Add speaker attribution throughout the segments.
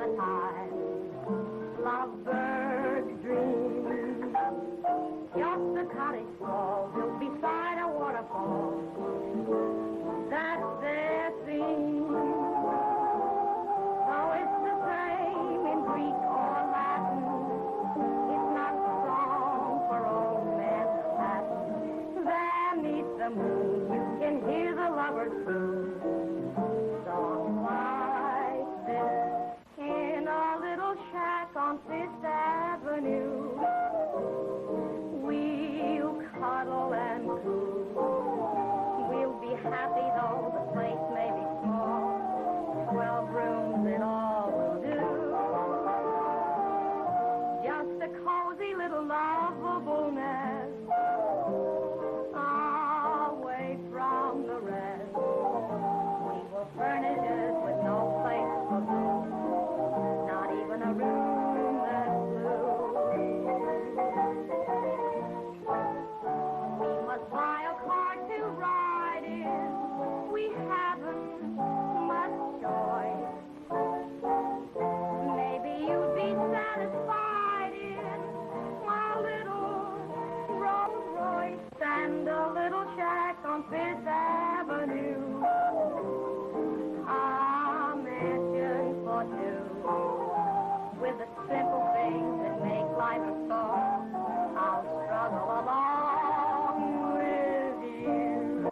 Speaker 1: the time. Lovebird dream. Just a cottage wall built beside a waterfall. That's their theme. So it's the same in Greek or Latin. It's not a song for old Manhattan. There neath the moon you can hear the lovers croon. Songs like this in a little shack on Fifth Avenue. We'll cuddle and coo. We'll be happy though the place may be small. 12 rooms it all will do. Just a cozy little lovable nest away from the rest. We will furnish it with no place for food, not even a room that's blue. We must buy a car to ride in. We haven't much choice. Maybe you'd be satisfied in my little Rolls Royce and a little shack on Fifth Avenue. A mansion for two, with the simple things that make life a song. I'll struggle along with you.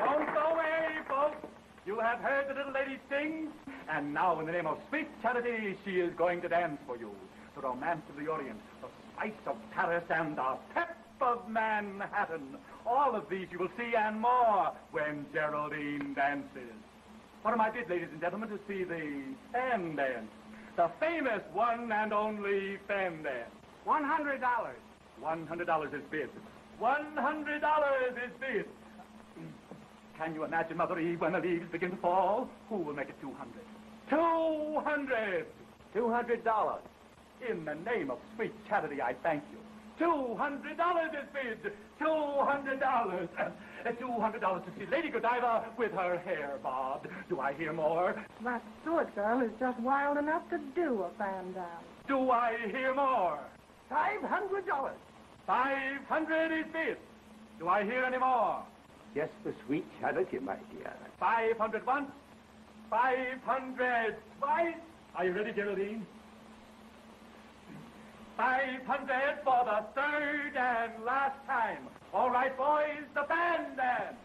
Speaker 2: Don't go away, folks. You have heard the little lady sing, and now in the name of sweet charity, she is going to dance for you. The romance of the Orient, the spice of Paris, and the pep of Manhattan. All of these you will see and more when Geraldine dances. What am I bid, ladies and gentlemen, to see the fan dance? The famous one and only fan dance. $100. $100 is bid. $100 is bid. Can you imagine, Mother Eve, when the leaves begin to fall? Who will make it 200? 200! $200. In the name of sweet charity, I thank you. $200 is bid. $200. $200 to see Lady Godiva with her hair bobbed. Do I hear more?
Speaker 3: That Stewart girl is just wild enough to do a fan dance.
Speaker 2: Do I hear more?
Speaker 4: $500.
Speaker 2: 500 is bid. Do I hear any more?
Speaker 4: Just for sweet charity, my dear.
Speaker 2: 500 once. 500 twice. Are you ready, Geraldine? 500 for the third and last time. All right, boys, the band dance.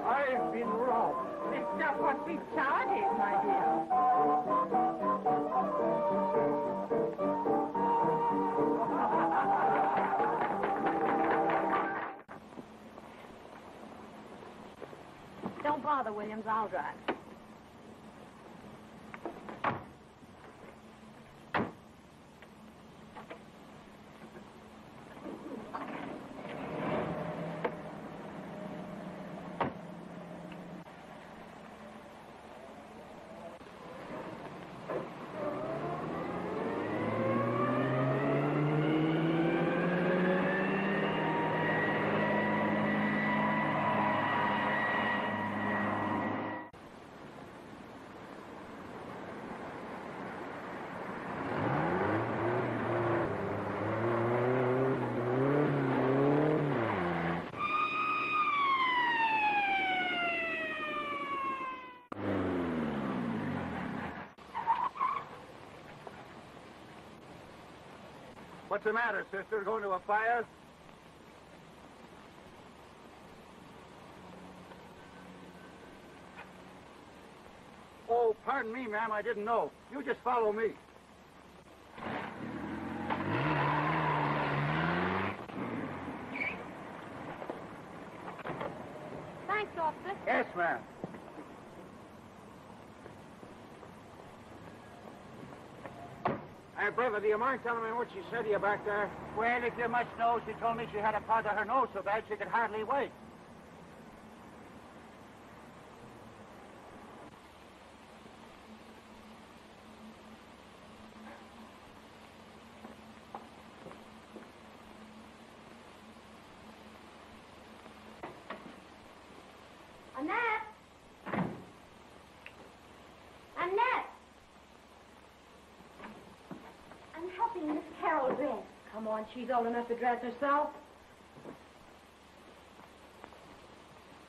Speaker 4: I've been robbed.
Speaker 3: It's just what sweet charity is, my dear.
Speaker 1: Don't bother, Williams. I'll drive.
Speaker 4: What's the matter, sister? Going to a fire? Oh, pardon me, ma'am. I didn't know. You just follow me.
Speaker 1: Thanks, officer.
Speaker 4: Yes, ma'am. Hey, brother, do you mind telling me what she said to you back there?
Speaker 2: Well, if you must know, she told me she had a part of her nose so bad she could hardly wait.
Speaker 1: Annette! Annette! I'm helping Miss Carol dress.
Speaker 3: Come on, she's old enough to dress herself.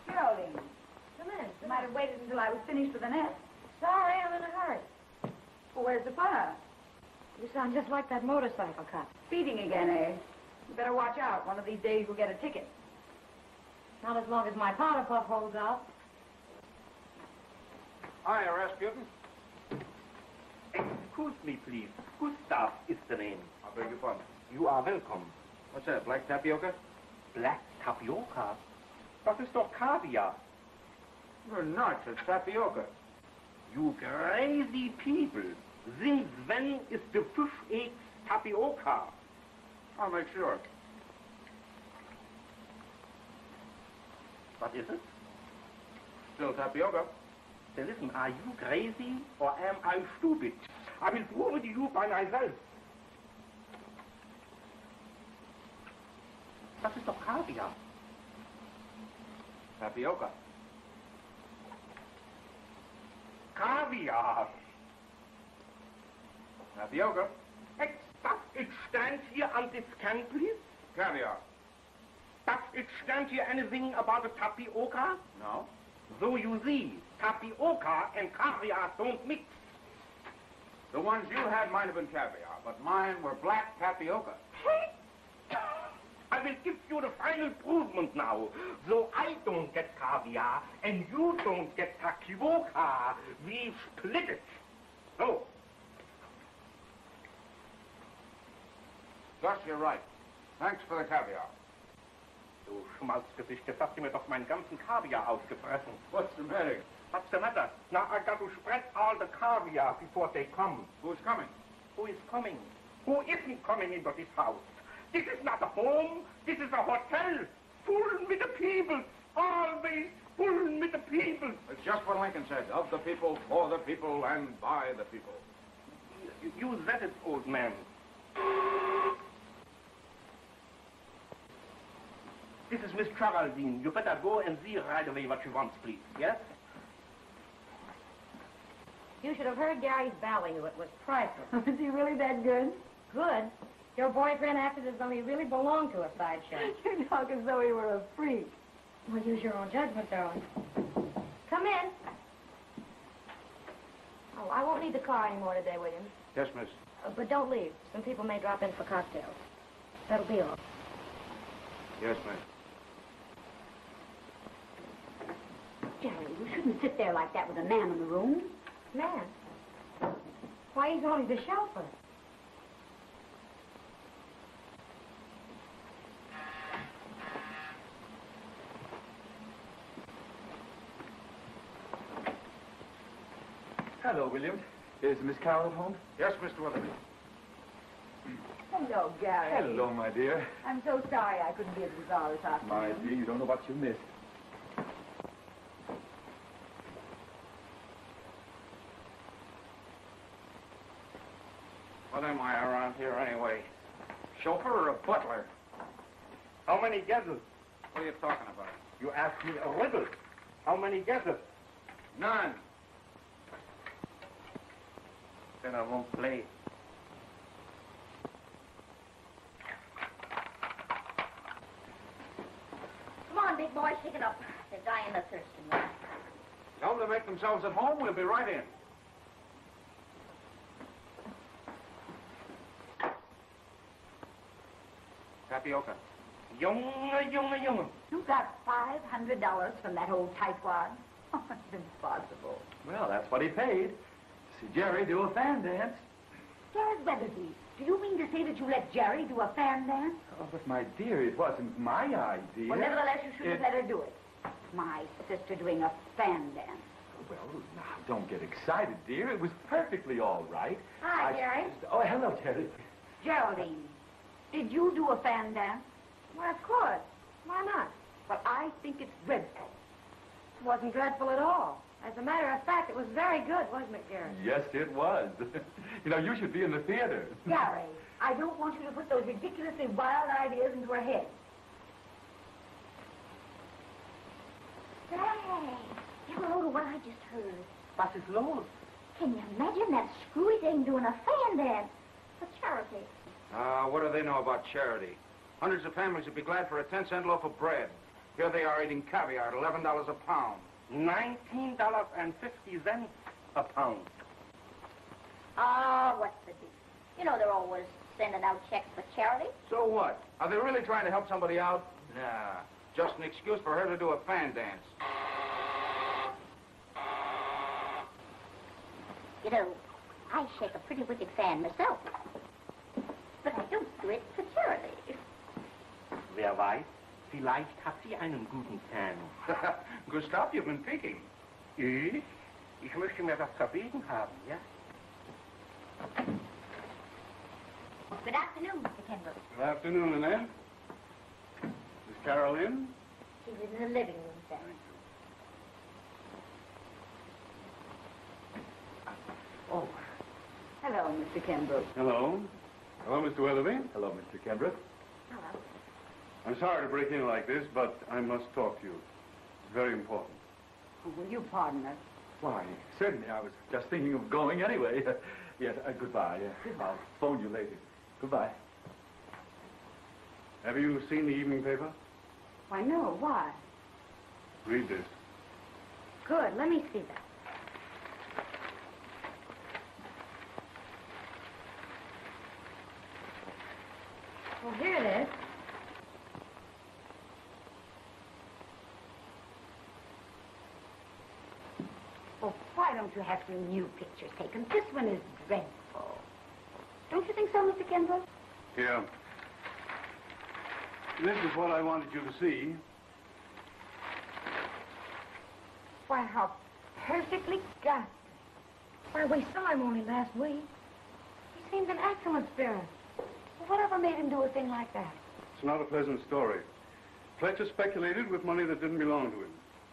Speaker 5: Geraldine,
Speaker 3: Come in.
Speaker 5: you might have waited until I was finished with Annette.
Speaker 3: Sorry, I'm in a hurry.
Speaker 5: Well, where's the fire?
Speaker 3: You sound just like that motorcycle cop.
Speaker 5: Speeding again, eh? You better watch out. One of these days you'll get a ticket.
Speaker 3: Not as long as my powder puff holds out.
Speaker 4: Hi, Rasputin.
Speaker 6: Excuse me, please. Gustav is the name.
Speaker 4: I beg your pardon.
Speaker 6: You are welcome.
Speaker 4: What's that, black tapioca?
Speaker 6: Black tapioca? Das ist doch Kaviar.
Speaker 4: You're nuts. It's tapioca.
Speaker 6: You crazy people. Since when is the fish eggs tapioca?
Speaker 4: I'll make sure.
Speaker 6: What is it?
Speaker 4: Still tapioca.
Speaker 6: Then listen, are you crazy or am I stupid? I will prove it to you by myself. Das ist doch Kaviar.
Speaker 4: Tapioca.
Speaker 6: Kaviar.
Speaker 4: Tapioca.
Speaker 6: Does it stand here on this can, please?
Speaker 4: Caviar.
Speaker 6: Does it stand here anything about a tapioca?
Speaker 4: No.
Speaker 6: So you see, tapioca and caviar don't mix.
Speaker 4: The ones you had might have been caviar, but mine were black tapioca.
Speaker 6: I will give you the final provement now. So I don't get caviar and you don't get tapioca. We split it. So.
Speaker 4: Gus, you're right. Thanks for the caviar.
Speaker 6: Du Schmalzgesicht, jetzt hast du mir doch meinen ganzen Kaviar ausgefressen.
Speaker 4: What's the matter?
Speaker 6: What's the matter? Now I got to spread all the caviar before they come.
Speaker 4: Who's coming?
Speaker 6: Who is coming? Who isn't coming into this house? This is not a home. This is a hotel. Full with the people. Always full with the people.
Speaker 4: It's just what Lincoln said. Of the people, for the people, and by the people.
Speaker 6: You said it, old man. This is Miss Geraldine. You better go and see right away what she wants, please. Yes?
Speaker 3: You should have heard Gary's value. It was priceless.
Speaker 5: Is he really that good?
Speaker 3: Good. Your boyfriend acted as though he really belonged to a sideshow.
Speaker 5: You talk as though he were a freak.
Speaker 3: Well, use your own judgment, darling. Come in. Oh, I won't need the car anymore today, Williams.
Speaker 4: Yes, miss.
Speaker 3: But don't leave. Some people may drop in for cocktails. That'll be all.
Speaker 4: Yes, miss.
Speaker 5: Jerry, you shouldn't sit there like that with a man in the room.
Speaker 3: Man. Why, he's only the chauffeur.
Speaker 2: Hello, Williams. Is Miss Carroll at home?
Speaker 4: Yes, Mr. Willoughby.
Speaker 5: Hello, Gary.
Speaker 2: Hello, my dear.
Speaker 5: I'm so sorry I couldn't be at the bazaar this afternoon.
Speaker 2: My dear, you don't know what you missed.
Speaker 4: What am I around here anyway? Chauffeur or a butler?
Speaker 6: How many guesses?
Speaker 4: What are you talking about?
Speaker 6: You asked me a riddle. How many guesses?
Speaker 4: None.
Speaker 6: Then I won't play.
Speaker 1: Come on, big boy, shake it up. They're dying of thirst in there.
Speaker 4: Tell them to make themselves at home. We'll be right in. Tapioca.
Speaker 6: Junge.
Speaker 5: You got $500 from that old tightwad? Oh, it's impossible.
Speaker 2: Well, that's what he paid. See Jerry do a fan dance.
Speaker 5: Gary Weatherby, do you mean to say that you let Jerry do a fan dance?
Speaker 2: Oh, but my dear, it wasn't my idea.
Speaker 5: Well, nevertheless, you should have let her do it. My sister doing a fan dance.
Speaker 2: Well, now, don't get excited, dear. It was perfectly all right.
Speaker 5: Hi, Jerry.
Speaker 2: Oh, hello, Terry.
Speaker 5: Geraldine, did you do a fan dance?
Speaker 3: Why, of course. Why not?
Speaker 5: Well, I think it's dreadful.
Speaker 3: It wasn't dreadful at all. As a matter of fact, it was very good, wasn't it, Gary?
Speaker 2: Yes, it was. You know, you should be in the theater.
Speaker 5: Gary, I don't want you to put those ridiculously wild ideas into her head.
Speaker 7: Say, you know what I just heard?
Speaker 6: Was ist los?
Speaker 7: Can you imagine that screwy thing doing a fan dance for charity?
Speaker 4: What do they know about charity? Hundreds of families would be glad for a 10-cent loaf of bread. Here they are eating caviar at $11 a pound.
Speaker 6: $19.50 a pound.
Speaker 7: Oh, what's the deal? You know they're always sending out checks for charity.
Speaker 4: So what? Are they really trying to help somebody out? Nah, just an excuse for her to do a fan dance.
Speaker 7: You know, I shake a pretty wicked fan myself. But I don't do it for charity.
Speaker 6: Wer weiß, vielleicht hat sie einen guten Fan.
Speaker 4: Gustav, you've been peeking.
Speaker 6: Ich? Ich möchte mir das verbieten haben, ja?
Speaker 7: Good afternoon, Mr. Kendall.
Speaker 4: Good afternoon, Annette. Is Carol in?
Speaker 7: She's in the living room, sir.
Speaker 5: Oh. Hello, Mr. Kendall.
Speaker 8: Hello. Hello, Mr. Weatherby.
Speaker 2: Hello, Mr. Kendrick.
Speaker 7: Hello.
Speaker 8: I'm sorry to break in like this, but I must talk to you. It's very important.
Speaker 5: Will you pardon us?
Speaker 2: Why, certainly. I was just thinking of going anyway. Yes, goodbye. I'll phone you later. Goodbye.
Speaker 8: Have you seen the evening paper?
Speaker 5: Why, no. Why?
Speaker 8: Read this.
Speaker 3: Good. Let me see that. Well, here it is.
Speaker 5: Well, why don't you have some new pictures taken? This one is dreadful. Don't you think so, Mr. Kendall?
Speaker 8: Here. This is what I wanted you to see.
Speaker 3: Why, how perfectly ghastly. Why, we saw him only last week. He seemed an excellent spirit. Well, whatever made him do a thing like that?
Speaker 8: It's not a pleasant story. Fletcher speculated with money that didn't belong to him.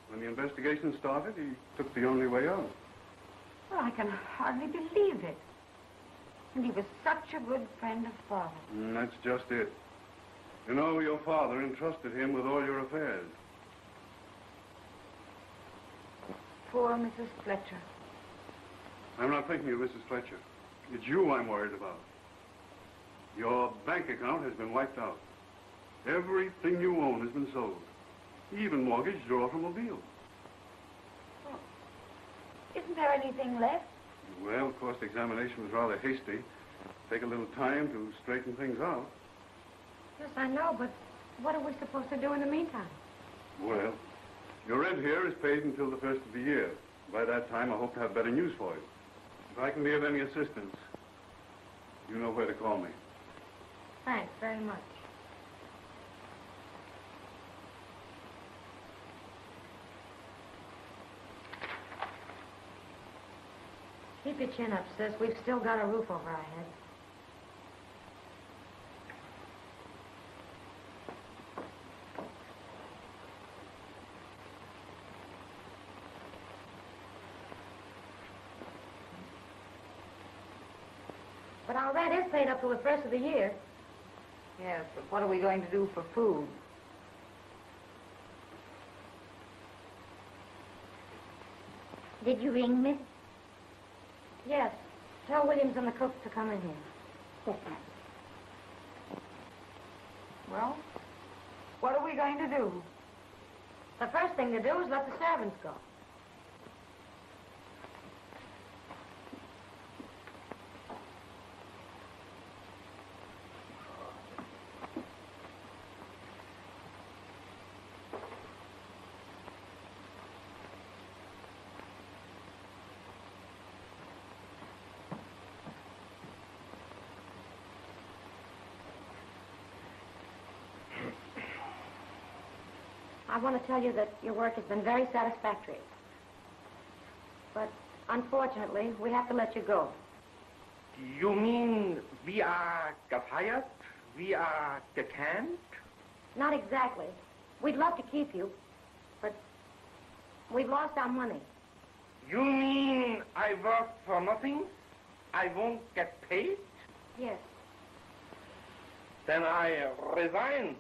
Speaker 8: When the investigation started, he took the only way out.
Speaker 3: Well, I can hardly believe it. And he was such a good friend of Father.
Speaker 8: That's just it. You know, your father entrusted him with all your affairs.
Speaker 3: Poor Mrs. Fletcher.
Speaker 8: I'm not thinking of Mrs. Fletcher. It's you I'm worried about. Your bank account has been wiped out. Everything you own has been sold. Even mortgaged your automobile.
Speaker 3: Well, isn't there anything left?
Speaker 8: Well, of course, the examination was rather hasty. Take a little time to straighten things out.
Speaker 3: Yes, I know, but what are we supposed to do in the meantime?
Speaker 8: Well, your rent here is paid until the first of the year. By that time, I hope to have better news for you. If I can be of any assistance, you know where to call me.
Speaker 3: Thanks very much. Keep your chin up, sis. We've still got a roof over our heads. But our rent is paid up to the first of the year.
Speaker 5: Yes, but what are we going to do for food?
Speaker 7: Did you ring, miss?
Speaker 3: Yes. Tell Williams and the cook to come in here.
Speaker 7: Yes, ma'am.
Speaker 5: Well, what are we going to do?
Speaker 3: The first thing to do is let the servants go. I want to tell you that your work has been very satisfactory. But unfortunately, we have to let you go.
Speaker 6: You mean we are fired? We are canned?
Speaker 3: Not exactly. We'd love to keep you, but we've lost our money.
Speaker 6: You mean I work for nothing? I won't get paid?
Speaker 3: Yes.
Speaker 6: Then I resign.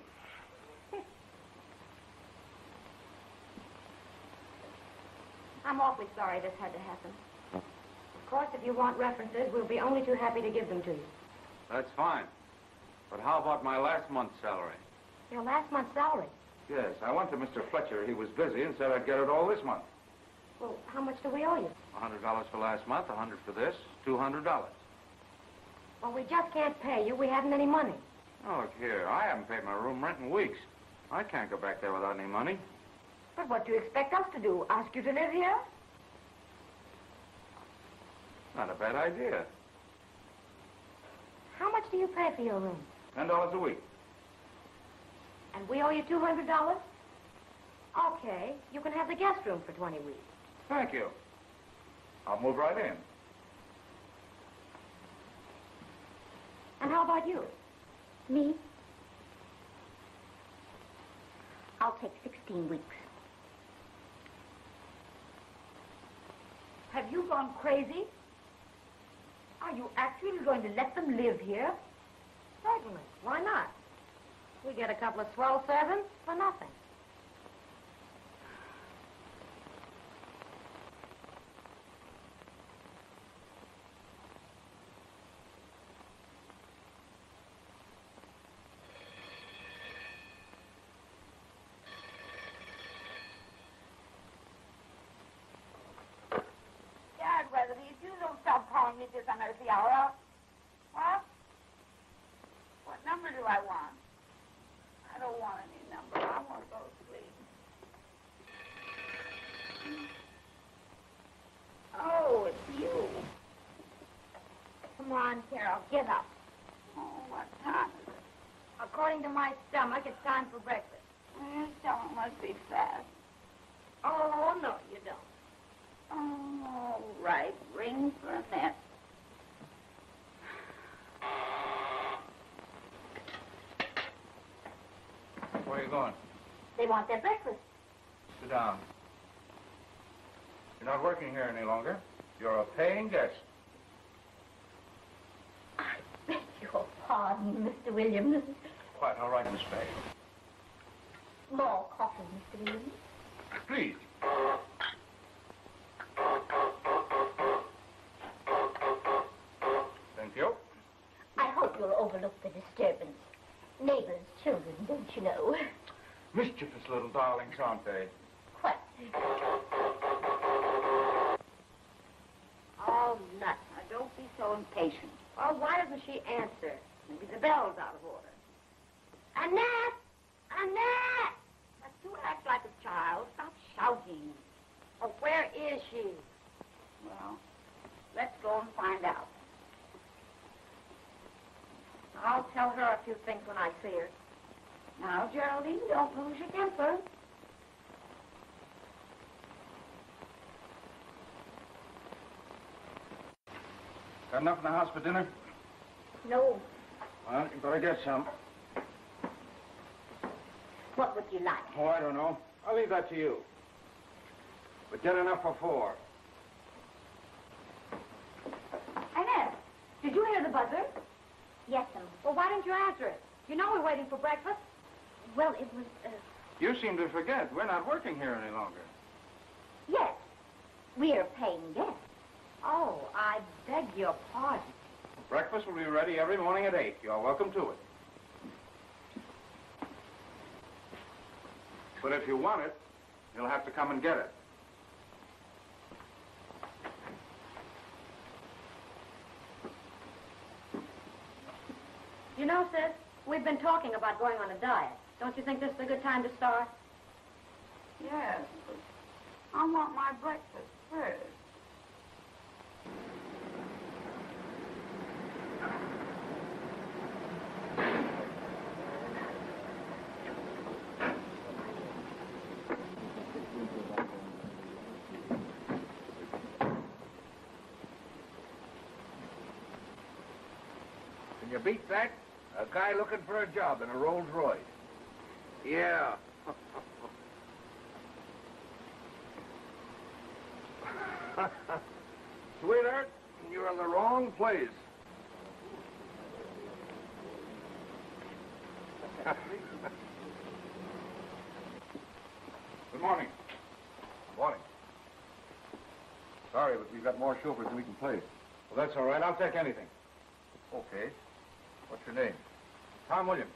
Speaker 3: I'm awfully sorry this had to happen. Of course, if you want references, we'll be only too happy to give them to you.
Speaker 4: That's fine. But how about my last month's salary?
Speaker 3: Your last month's salary?
Speaker 4: Yes, I went to Mr. Fletcher. He was busy and said I'd get it all this month.
Speaker 3: Well, how much do we owe you?
Speaker 4: $100 for last month, $100 for this, $200.
Speaker 3: Well, we just can't pay you. We haven't any money.
Speaker 4: Oh, look here. I haven't paid my room rent in weeks. I can't go back there without any money.
Speaker 3: But what do you expect us to do? Ask you to live here?
Speaker 4: Not a bad idea.
Speaker 3: How much do you pay for your room?
Speaker 4: $10 a week.
Speaker 3: And we owe you $200? Okay, you can have the guest room for 20 weeks.
Speaker 4: Thank you. I'll move right in.
Speaker 3: And how about you?
Speaker 7: Me? I'll take 16 weeks.
Speaker 3: Have you gone crazy? Are you actually going to let them live here? Certainly. Why not? We get a couple of swell servants for nothing.
Speaker 5: You don't stop calling me this unearthly hour. What? What number do I want? I don't want any number. I want to go to sleep. Oh, it's you.
Speaker 3: Come on, Carol, get up.
Speaker 5: Oh, what time is it?
Speaker 3: According to my stomach, it's time for breakfast.
Speaker 5: Your stomach must be fast.
Speaker 3: Oh, no, you don't.
Speaker 5: Oh, all right. Ring for a net.
Speaker 4: Where are you going?
Speaker 7: They want their breakfast.
Speaker 4: Sit down. You're not working here any longer. You're a paying guest.
Speaker 7: I beg your pardon, Mr. Williams.
Speaker 4: Quite all right, Miss Bay.
Speaker 7: More coffee, Mr. Williams.
Speaker 4: Please. Thank you.
Speaker 7: I hope you'll overlook the disturbance. Neighbors' children, don't you know?
Speaker 4: Mischievous little darlings, aren't they?
Speaker 7: Quite.
Speaker 5: Oh, nuts. Now, don't be so impatient.
Speaker 3: Well, why doesn't she answer? Maybe the bell's out of order. Annette! Annette!
Speaker 5: But you act like a child. Stop shouting.
Speaker 3: Oh, where is she?
Speaker 5: Well, let's go and find out.
Speaker 3: I'll tell her a few things when I see her.
Speaker 5: Now, Geraldine, don't lose your temper.
Speaker 4: Got enough in the house for dinner?
Speaker 7: No.
Speaker 4: Well, you better get some.
Speaker 7: What would you like?
Speaker 4: Oh, I don't know. I'll leave that to you. But get enough for 4.
Speaker 3: Annette, did you hear the buzzer?
Speaker 7: Yes, sir.
Speaker 3: Well, why didn't you answer it? You know we're waiting for breakfast.
Speaker 7: Well, it was,
Speaker 4: You seem to forget. We're not working here any longer.
Speaker 7: yes. We're paying guests.
Speaker 3: Oh, I beg your pardon.
Speaker 4: Breakfast will be ready every morning at 8. You're welcome to it. But if you want it, you'll have to come and get it.
Speaker 3: You know, sis, we've been talking about going on a diet. Don't you think this is a good time to start?
Speaker 5: Yes, but I want my breakfast first.
Speaker 9: Can you beat that? A guy looking for a job in a Rolls Royce.
Speaker 4: Yeah.
Speaker 9: Sweetheart, you're in the wrong place.
Speaker 4: Good morning.
Speaker 9: Morning. Sorry, but we've got more chauffeurs than we can place.
Speaker 4: Well, that's all right. I'll take anything.
Speaker 9: Okay. What's your name?
Speaker 4: Tom Williams.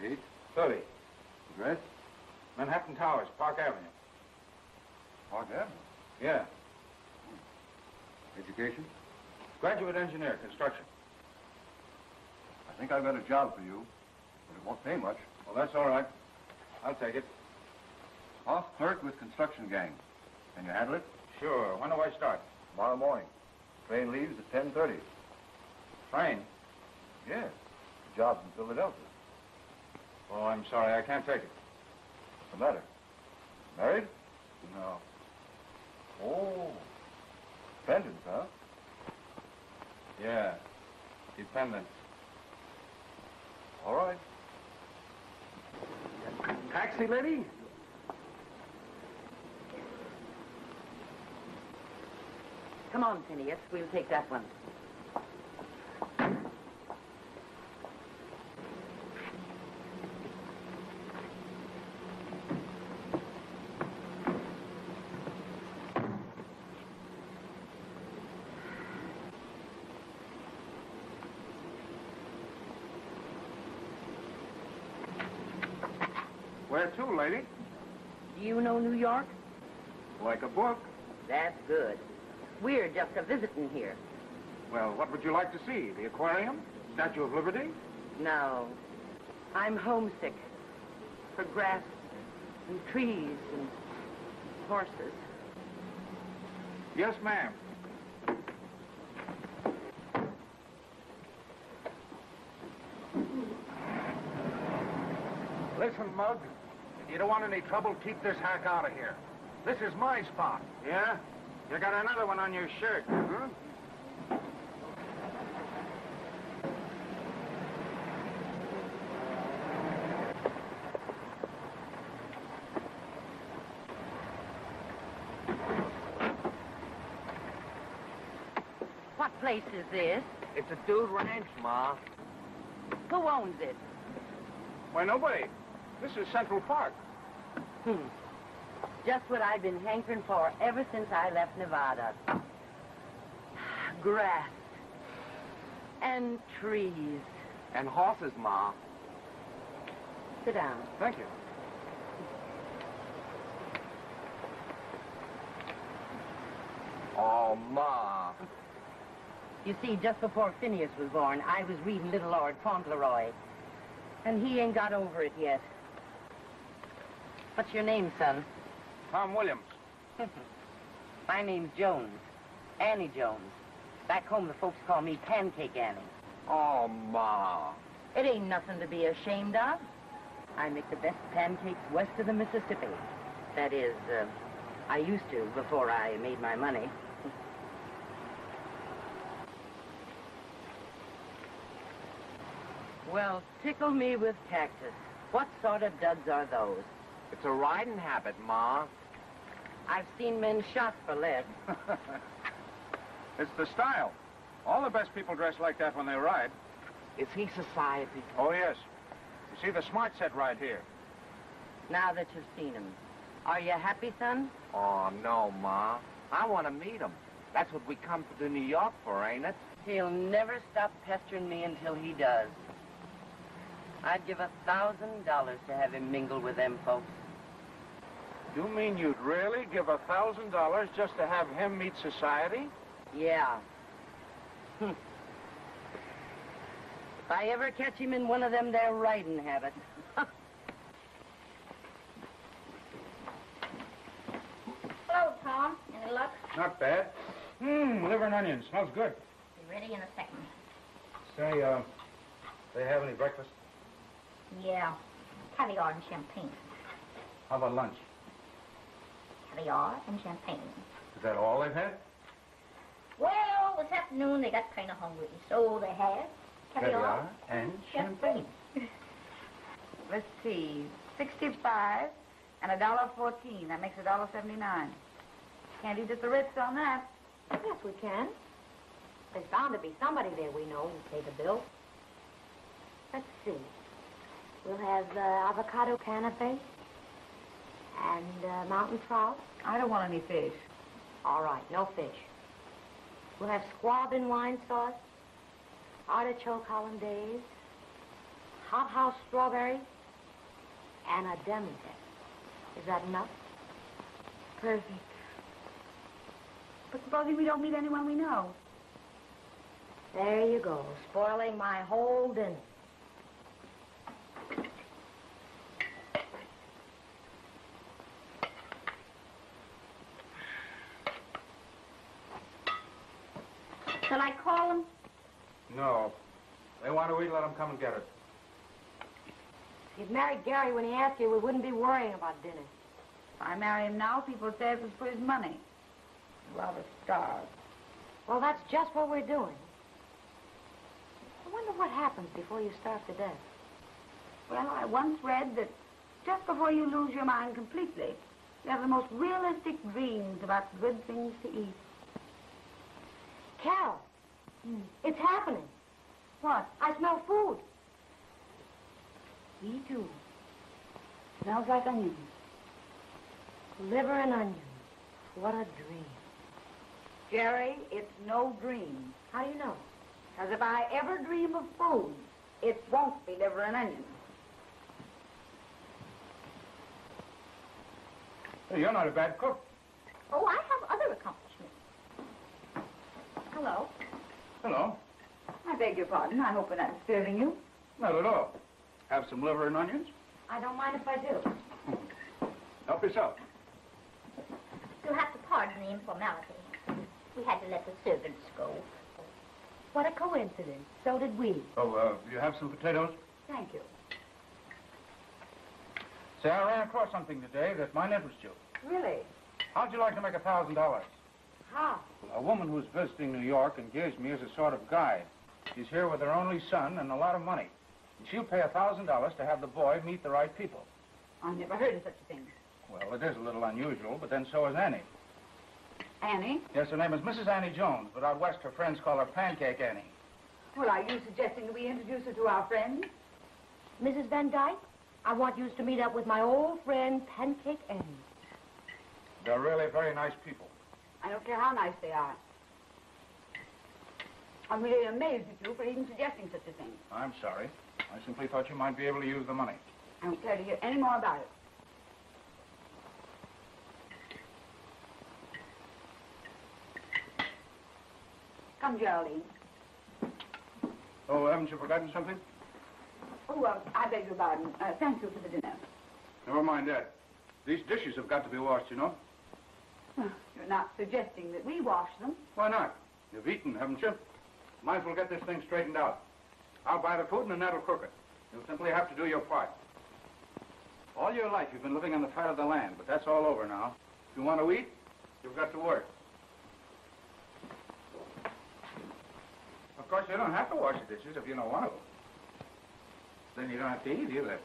Speaker 9: Age?
Speaker 4: 30.
Speaker 9: Address?
Speaker 4: Manhattan Towers, Park Avenue.
Speaker 9: Park Avenue.
Speaker 4: Yeah.
Speaker 9: Education?
Speaker 4: Graduate engineer, construction.
Speaker 9: I think I've got a job for you, but it won't pay much.
Speaker 4: Well, that's all right. I'll take it.
Speaker 9: House clerk with construction gang. Can you handle it?
Speaker 4: Sure. When do I start?
Speaker 9: Tomorrow morning. Train leaves at 10:30.
Speaker 4: Train?
Speaker 9: Yes. The job's in Philadelphia.
Speaker 4: Oh, I'm sorry. I can't take it.
Speaker 9: What's the matter? Married?
Speaker 4: No.
Speaker 9: Oh. Dependents, huh?
Speaker 4: Yeah. Dependent.
Speaker 9: All right.
Speaker 6: Taxi, lady?
Speaker 10: Come on, Phineas. We'll take that one.
Speaker 4: Where to, lady?
Speaker 10: Do you know New York?
Speaker 4: Like a book.
Speaker 10: That's good. We're just a visiting here.
Speaker 4: Well, what would you like to see? The aquarium? Statue of Liberty?
Speaker 10: No. I'm homesick. For grass and trees and horses.
Speaker 4: Yes, ma'am.
Speaker 9: Listen, Mug. If you don't want any trouble, keep this hack out of here. This is my spot.
Speaker 4: Yeah? You got another one on your shirt.
Speaker 9: Huh?
Speaker 10: What place is this?
Speaker 9: It's a dude ranch, Ma.
Speaker 10: Who owns it?
Speaker 4: Why, nobody. This is Central Park.
Speaker 10: Just what I've been hankering for ever since I left Nevada. Grass. And trees.
Speaker 9: And horses, Ma.
Speaker 10: Sit down.
Speaker 4: Thank you.
Speaker 9: Oh, Ma.
Speaker 10: You see, just before Phineas was born, I was reading Little Lord Fauntleroy. And he ain't got over it yet. What's your name, son?
Speaker 4: Tom Williams.
Speaker 10: My name's Jones. Annie Jones. Back home, the folks call me Pancake Annie.
Speaker 9: Oh, Ma.
Speaker 10: It ain't nothing to be ashamed of. I make the best pancakes west of the Mississippi. That is, I used to before I made my money. Well, tickle me with cactus. What sort of duds are those?
Speaker 9: It's a riding habit, Ma.
Speaker 10: I've seen men shot for less.
Speaker 4: It's the style. All the best people dress like that when they ride.
Speaker 9: Is he society?
Speaker 4: Oh, yes. You see the smart set right here.
Speaker 10: Now that you've seen him, are you happy, son?
Speaker 9: Oh, no, Ma. I want to meet him. That's what we come to New York for, ain't it?
Speaker 10: He'll never stop pestering me until he does. I'd give $1,000 to have him mingle with them folks.
Speaker 4: You mean you'd really give $1,000 just to have him meet society?
Speaker 10: Yeah. If I ever catch him in one of them there riding habits.
Speaker 7: Hello, Tom. Any luck?
Speaker 4: Not bad. Liver and onions. Smells good.
Speaker 7: Be ready in a second.
Speaker 4: Say, they have any breakfast?
Speaker 7: Yeah. Caviar and champagne.
Speaker 4: How about lunch?
Speaker 7: Caviar and champagne.
Speaker 4: Is that all they've had?
Speaker 7: Well, this afternoon they got kind of hungry, so they had caviar
Speaker 4: and
Speaker 7: champagne.
Speaker 5: Let's see, 65 and $1.14. That makes $1.79. Can't eat at the Ritz on that.
Speaker 3: Yes, we can. There's bound to be somebody there we know who'll pay the bill. Let's see. We'll have avocado canapé and mountain trout.
Speaker 5: I don't want any fish.
Speaker 3: All right, no fish. We'll have squab in wine sauce, artichoke hollandaise, hot house strawberry, and a demi-tasse. Is that enough?
Speaker 5: Perfect. But supposing we don't meet anyone we know?
Speaker 3: There you go, spoiling my whole dinner.
Speaker 5: Shall I call them?
Speaker 4: No. They want to eat, let them come and get it.
Speaker 3: If you'd married Gary when he asked you, we wouldn't be worrying about dinner.
Speaker 5: If I marry him now, people say it was for his money. Rather starved.
Speaker 3: Well, that's just what we're doing. I wonder what happens before you starve to death.
Speaker 5: Well, I once read that just before you lose your mind completely, you have the most realistic dreams about good things to eat.
Speaker 3: Carol, it's happening.
Speaker 5: What?
Speaker 3: I smell food.
Speaker 5: Me too. Smells like onions.
Speaker 3: Liver and onions. What a dream.
Speaker 5: Jerry, it's no dream.
Speaker 3: How do you know?
Speaker 5: Because if I ever dream of food, it won't be liver and onions.
Speaker 4: Hey, you're not a bad cook.
Speaker 7: Oh, I have other accomplishments. Hello.
Speaker 4: Hello.
Speaker 5: I beg your pardon. I hope we're not disturbing you.
Speaker 4: Not at all. Have some liver and onions?
Speaker 3: I don't mind if I do.
Speaker 4: Help yourself.
Speaker 7: You'll have to pardon the informality. We had to let the servants go.
Speaker 3: What a coincidence. So did we.
Speaker 4: Oh, you have some potatoes?
Speaker 5: Thank you.
Speaker 4: Say, I ran across something today that might interest you.
Speaker 5: Really?
Speaker 4: How'd you like to make $1,000?
Speaker 3: How?
Speaker 4: A woman who's visiting New York engaged me as a sort of guide. She's here with her only son and a lot of money. And she'll pay $1,000 to have the boy meet the right people.
Speaker 5: I never heard of such a thing.
Speaker 4: Well, it is a little unusual, but then so is Annie.
Speaker 5: Annie?
Speaker 4: Yes, her name is Mrs. Annie Jones, but out west her friends call her Pancake Annie.
Speaker 5: Well, are you suggesting that we introduce her to our friends?
Speaker 3: Mrs. Van Dyke, I want you to meet up with my old friend, Pancake Annie.
Speaker 4: They're really very nice people.
Speaker 5: I don't care how nice they are. I'm really amazed at you for even suggesting such a thing.
Speaker 4: I'm sorry. I simply thought you might be able to use the money.
Speaker 5: I don't care to hear any more about it. Come, Geraldine.
Speaker 4: Oh, haven't you forgotten something?
Speaker 5: Oh, I beg your pardon. Thank you for the dinner.
Speaker 4: Never mind that. These dishes have got to be washed, you know.
Speaker 5: You're not suggesting that we wash them.
Speaker 4: Why not? You've eaten, haven't you? Might as well get this thing straightened out. I'll buy the food and then that'll cook it. You'll simply have to do your part. All your life you've been living on the fat of the land, but that's all over now. If you want to eat, you've got to work. Of course, you don't have to wash the dishes if you don't want to. Then you don't have to eat either.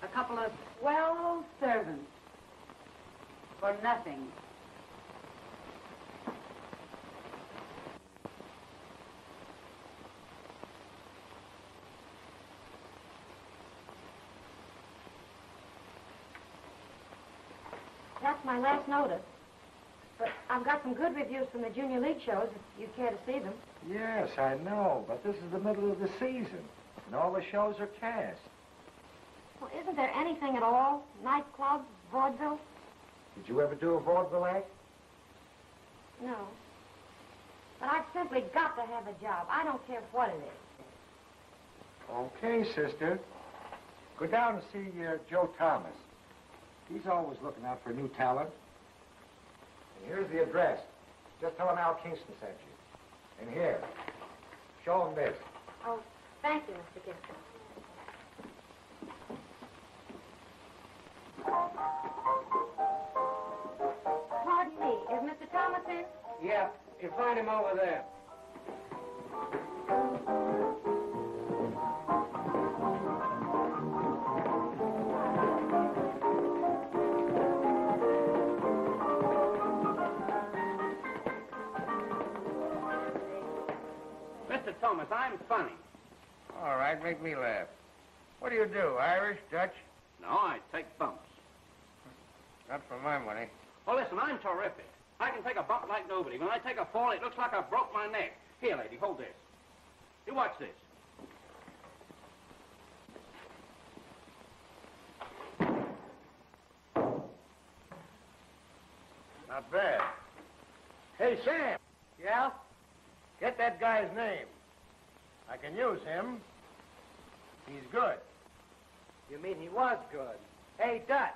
Speaker 5: A couple of swell servants. For nothing.
Speaker 3: That's my last notice. But I've got some good reviews from the Junior League shows, if you'd care to see them.
Speaker 11: Yes, I know, but this is the middle of the season, and all the shows are cast.
Speaker 3: Well, isn't there anything at all? Nightclubs, vaudeville?
Speaker 11: Did you ever do a vaudeville act?
Speaker 3: No. But I've simply got to have a job. I don't care what it is.
Speaker 11: Okay, sister. Go down and see Joe Thomas. He's always looking out for new talent. And here's the address. Just tell him Al Kingston sent you. And here, show him this.
Speaker 3: Oh, Thank you, Mr. Kingston. Pardon me, is Mr. Thomas in?
Speaker 11: Yeah, you find him over there.
Speaker 4: Mr. Thomas, I'm funny.
Speaker 11: All right, make me laugh. What do you do, Irish, Dutch?
Speaker 4: No, I take bumps.
Speaker 11: Not for my money.
Speaker 4: Oh, listen, I'm terrific. I can take a bump like nobody. When I take a fall, it looks like I broke my neck. Here, lady, hold this. You watch this.
Speaker 11: Not bad. Hey, Sam. Yeah? Get that guy's name. I can use him. He's good. You mean he was good? Hey, Dutch.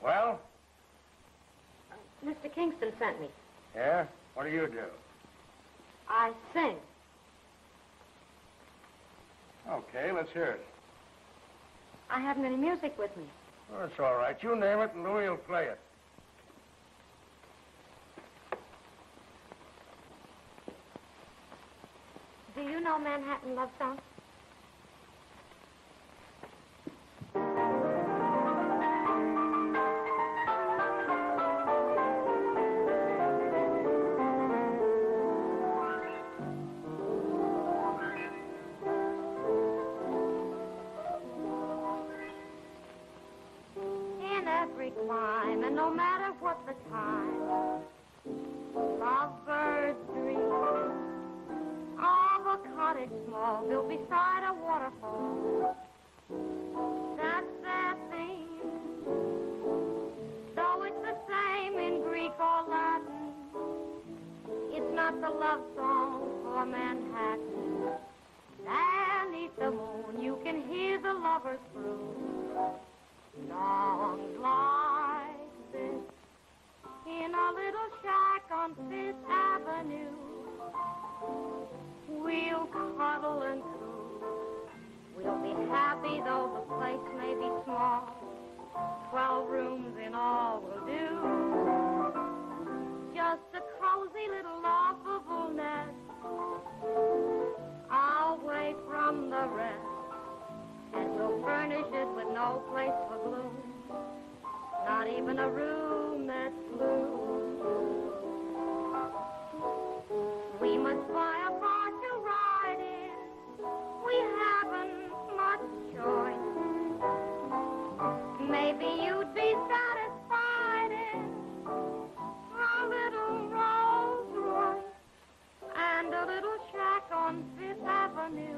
Speaker 11: Well?
Speaker 3: Mr. Kingston sent me.
Speaker 11: Yeah? What do you do?
Speaker 3: I sing.
Speaker 11: Okay, let's hear it.
Speaker 3: I haven't any music with me.
Speaker 11: Oh, that's all right. You name it and Louie will play it.
Speaker 3: Do you know Manhattan Love Song? In every clime, and no matter what the time, lovebirds dream of a cottage small built beside a waterfall. That's their theme. Though it's the same in Greek or Latin, it's not the love song for Manhattan. There 'neath the moon you can hear the lovers croon songs like this in a little shack on Fifth Avenue. We'll cuddle and coo. We'll be happy though the place may be small. 12 rooms in all will do. Just a cozy little lovable nest away from the rest. And we'll furnish it with no place for gloom. Not even a room that's blue. We must buy a car to ride in. We haven't much choice. Maybe you'd be satisfied in a little Rolls Royce and a little shack on Fifth Avenue.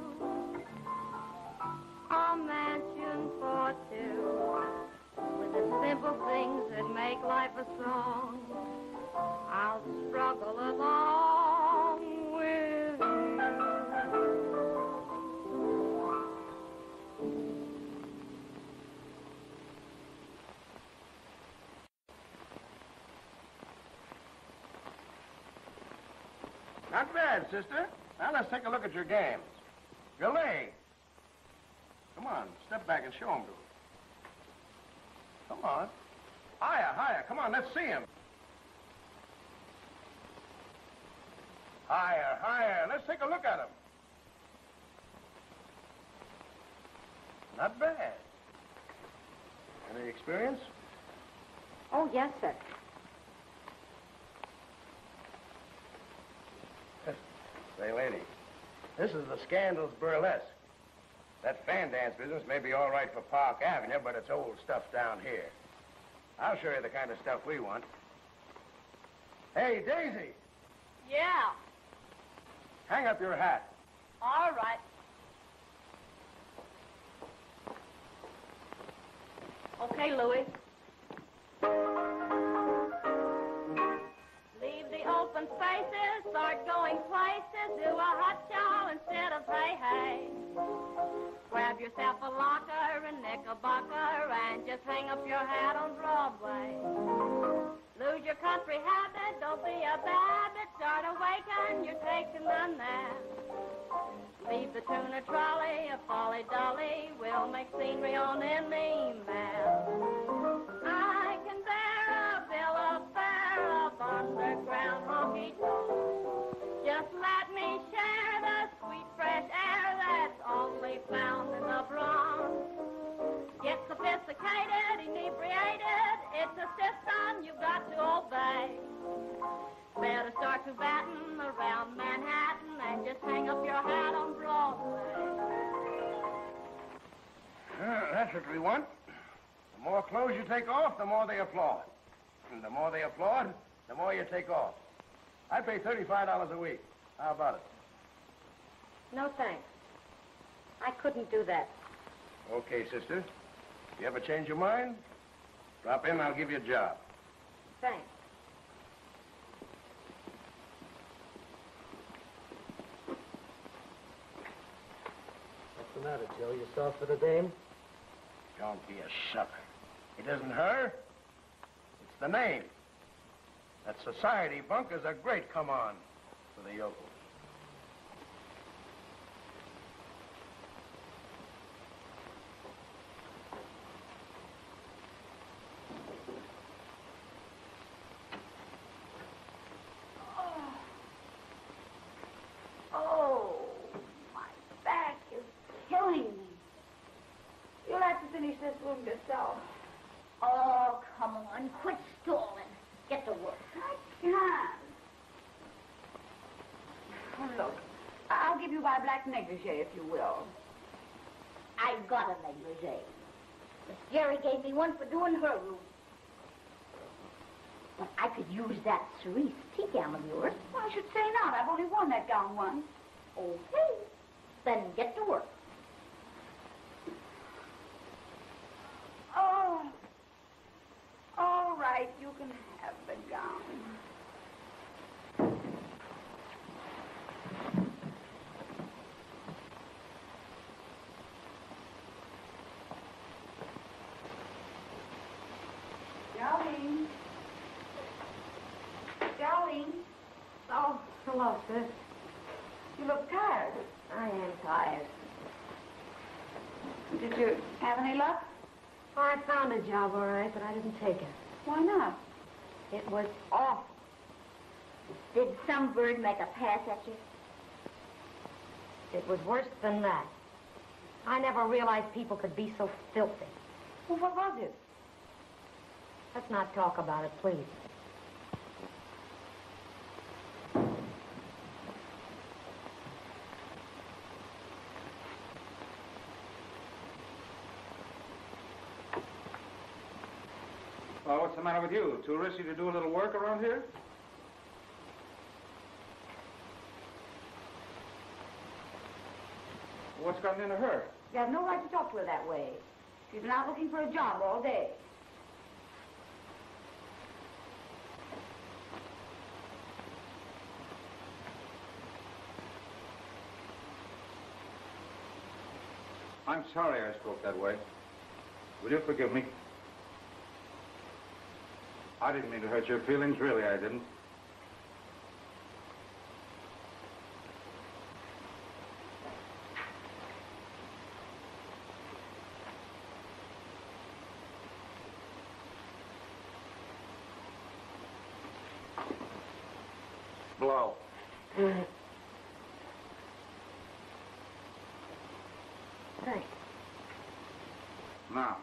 Speaker 3: A mansion for two with the simple things that make life a song. I'll struggle along with you.
Speaker 11: Not bad, sister. Now let's take a look at your games. Billy. Come on, step back and show him to him. Come on. Higher, higher. Come on, let's see him. Higher, higher. Let's take a look at him. Not bad. Any experience?
Speaker 3: Oh, yes, sir.
Speaker 11: Say, lady, this is the Scandals Burlesque. That fan dance business may be all right for Park Avenue, but it's old stuff down here. I'll show you the kind of stuff we want. Hey, Daisy,
Speaker 5: Yeah,
Speaker 11: hang up your hat.
Speaker 5: all right.
Speaker 3: Okay, Louis. Leave the open
Speaker 1: open spaces, start going places, do a hot shawl instead of hey hey. Grab yourself a locker and knickerbocker and just hang up your hat on Broadway. Lose your country habit, don't be a babbit, start awaken, you're taking a nap. Leave the tuna trolley, a folly dolly, we'll make scenery on any map. I can bear a bill of fare of underground honky-tonk. Just let me share the sweet fresh air that's only found in the Bronx. Get sophisticated, inebriated, it's a system you've got to obey. Better start to batten around Manhattan and just hang up your hat on Broadway.
Speaker 11: That's what we want. The more clothes you take off, the more they applaud. And the more they applaud, the more you take off. I pay $35 a week. How about it?
Speaker 3: No, thanks. I couldn't do that.
Speaker 11: Okay, sister. If you ever change your mind, drop in, I'll give you a job.
Speaker 3: Thanks.
Speaker 12: What's the matter, Joe? You soft for the dame?
Speaker 11: Don't be a sucker. It isn't her. It's the name. That society bunk is a great come-on for the yokels.
Speaker 5: Oh, my back is killing me. You'll have to finish this room yourself.
Speaker 7: Oh, come on. Quit stalling. Get to work.
Speaker 5: I can't. Oh, look, I'll give you my black negligee, if you will.
Speaker 7: I got a negligee. Miss Jerry gave me one for doing her room. But I could use that cerise tea gown of yours.
Speaker 5: Well, I should say not. I've only worn that gown once.
Speaker 7: Okay. Then get to work.
Speaker 5: Oh. All right, you can have the gown. Darling. Darling.
Speaker 3: Oh, hello, sis.
Speaker 5: You look tired.
Speaker 3: I am tired.
Speaker 5: Did you have any luck?
Speaker 3: Oh, I found a job, all right, but I didn't take it.
Speaker 5: Why not?
Speaker 3: It was awful.
Speaker 7: Did some bird make a pass at you?
Speaker 3: It was worse than that. I never realized people could be so filthy.
Speaker 5: Well, what was it?
Speaker 3: Let's not talk about it, please.
Speaker 4: Well, what's the matter with you? Too risky to do a little work around here? What's gotten into her?
Speaker 5: You have no right to talk to her that way. She's been out looking for a job all day.
Speaker 4: I'm sorry I spoke that way. Will you forgive me? I didn't mean to hurt your feelings, really, I didn't. Blow.
Speaker 3: Thanks.
Speaker 4: Now,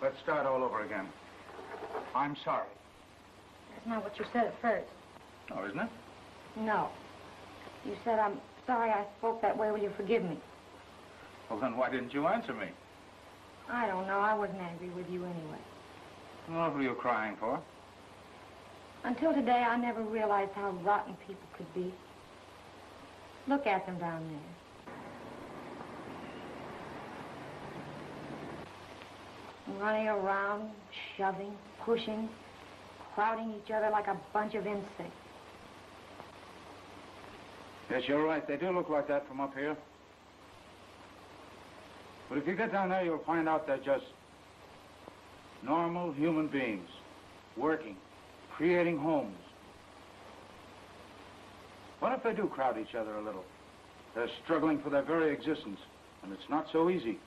Speaker 4: let's start all over again. I'm sorry.
Speaker 3: That's not what you said at first.
Speaker 4: Oh, isn't it?
Speaker 3: No. You said, I'm sorry I spoke that way. Will you forgive me?
Speaker 4: Well, then why didn't you answer me?
Speaker 3: I don't know. I wasn't angry with you anyway.
Speaker 4: What were you crying for?
Speaker 3: Until today, I never realized how rotten people could be. Look at them down there. Running around, shoving, pushing, crowding each other like a bunch of insects.
Speaker 4: Yes, you're right. They do look like that from up here. But if you get down there, you'll find out they're just normal human beings, working, creating homes. What if they do crowd each other a little? They're struggling for their very existence, and it's not so easy.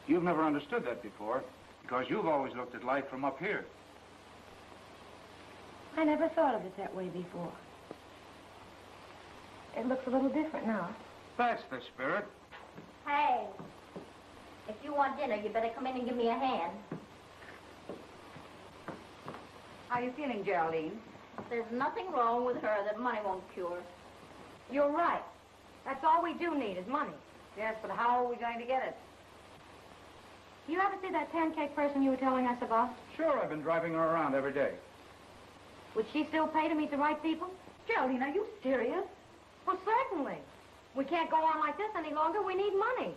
Speaker 4: You've never understood that before, because you've always looked at life from up here.
Speaker 3: I never thought of it that way before. It looks a little different now.
Speaker 4: That's the spirit.
Speaker 7: Hey, if you want dinner, you better come in and give me a hand.
Speaker 5: How are you feeling, Geraldine?
Speaker 7: There's nothing wrong with her that money won't cure.
Speaker 3: You're right. That's all we do need is money.
Speaker 5: Yes, but how are we going to get it?
Speaker 3: You ever see that pancake person you were telling us about?
Speaker 4: Sure, I've been driving her around every day.
Speaker 3: Would she still pay to meet the right people?
Speaker 5: Geraldine, are you serious?
Speaker 3: Well, certainly. We can't go on like this any longer. We need money.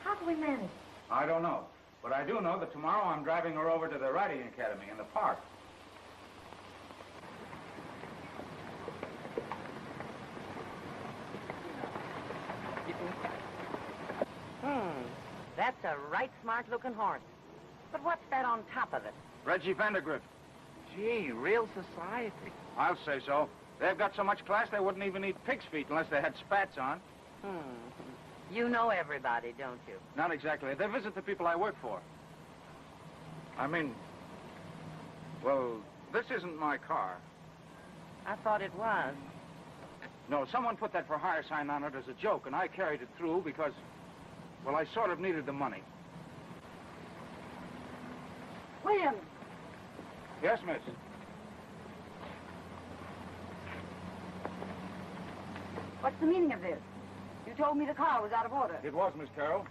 Speaker 3: How do we manage?
Speaker 4: I don't know. But I do know that tomorrow I'm driving her over to the riding academy in the park.
Speaker 10: That's a right smart-looking horse. But what's that on top of it?
Speaker 4: Reggie Vandergrift.
Speaker 9: Gee, real society.
Speaker 4: I'll say so. They've got so much class they wouldn't even eat pig's feet unless they had spats on.
Speaker 10: You know everybody, don't you?
Speaker 4: Not exactly. They visit the people I work for. I mean, well, this isn't my car.
Speaker 10: I thought it was.
Speaker 4: No, someone put that for hire sign on it as a joke, and I carried it through because, well, I sort of needed the money.
Speaker 5: William!
Speaker 4: Yes, miss.
Speaker 5: What's the meaning of this? You told me the car was out of order.
Speaker 4: It was, Miss Carroll.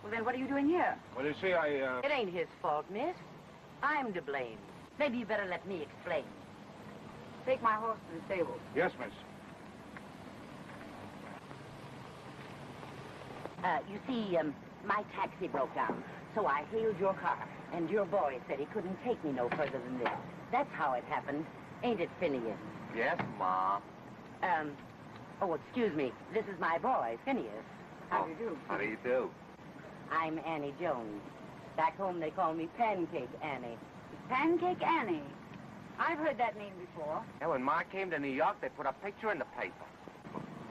Speaker 5: Well, then what are you doing here?
Speaker 4: Well, you see,
Speaker 10: It ain't his fault, miss. I'm to blame. Maybe you better let me explain.
Speaker 5: Take my horse to the stable.
Speaker 4: Yes, miss.
Speaker 10: You see, my taxi broke down, so I hailed your car, and your boy said he couldn't take me no further than this. That's how it happened, ain't it, Phineas?
Speaker 9: Yes, Ma.
Speaker 10: Oh, excuse me. This is my boy, Phineas.
Speaker 5: How do you do?
Speaker 9: How do you do?
Speaker 10: I'm Annie Jones. Back home, they call me Pancake Annie.
Speaker 5: Pancake Annie. I've heard that name before.
Speaker 9: Yeah, when Ma came to New York, they put a picture in the paper.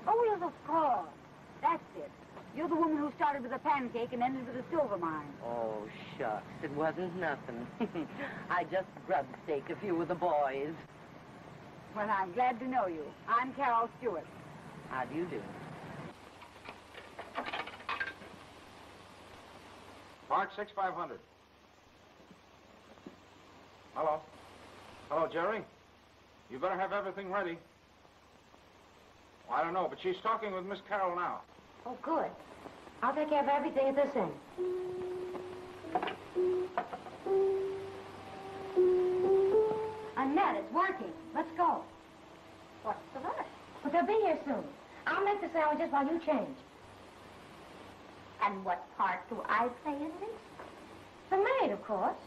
Speaker 5: Oh, yes, of course. That's it. You're the woman who started with a pancake and ended with a silver mine.
Speaker 10: Oh, shucks. It wasn't nothing. I just grub staked a few of the boys.
Speaker 5: Well, I'm glad to know you. I'm Carol Stewart.
Speaker 10: How do you do?
Speaker 4: Park 6500. Hello. Hello, Jerry. You better have everything ready. Well, I don't know, but she's talking with Miss Carroll now.
Speaker 3: Oh, good. I'll take care of everything at this end. Annette, it's working. Let's go.
Speaker 7: What's the rush?
Speaker 3: But they'll be here soon. I'll make the sandwiches while you change.
Speaker 7: And what part do I play in this?
Speaker 3: The maid, of course.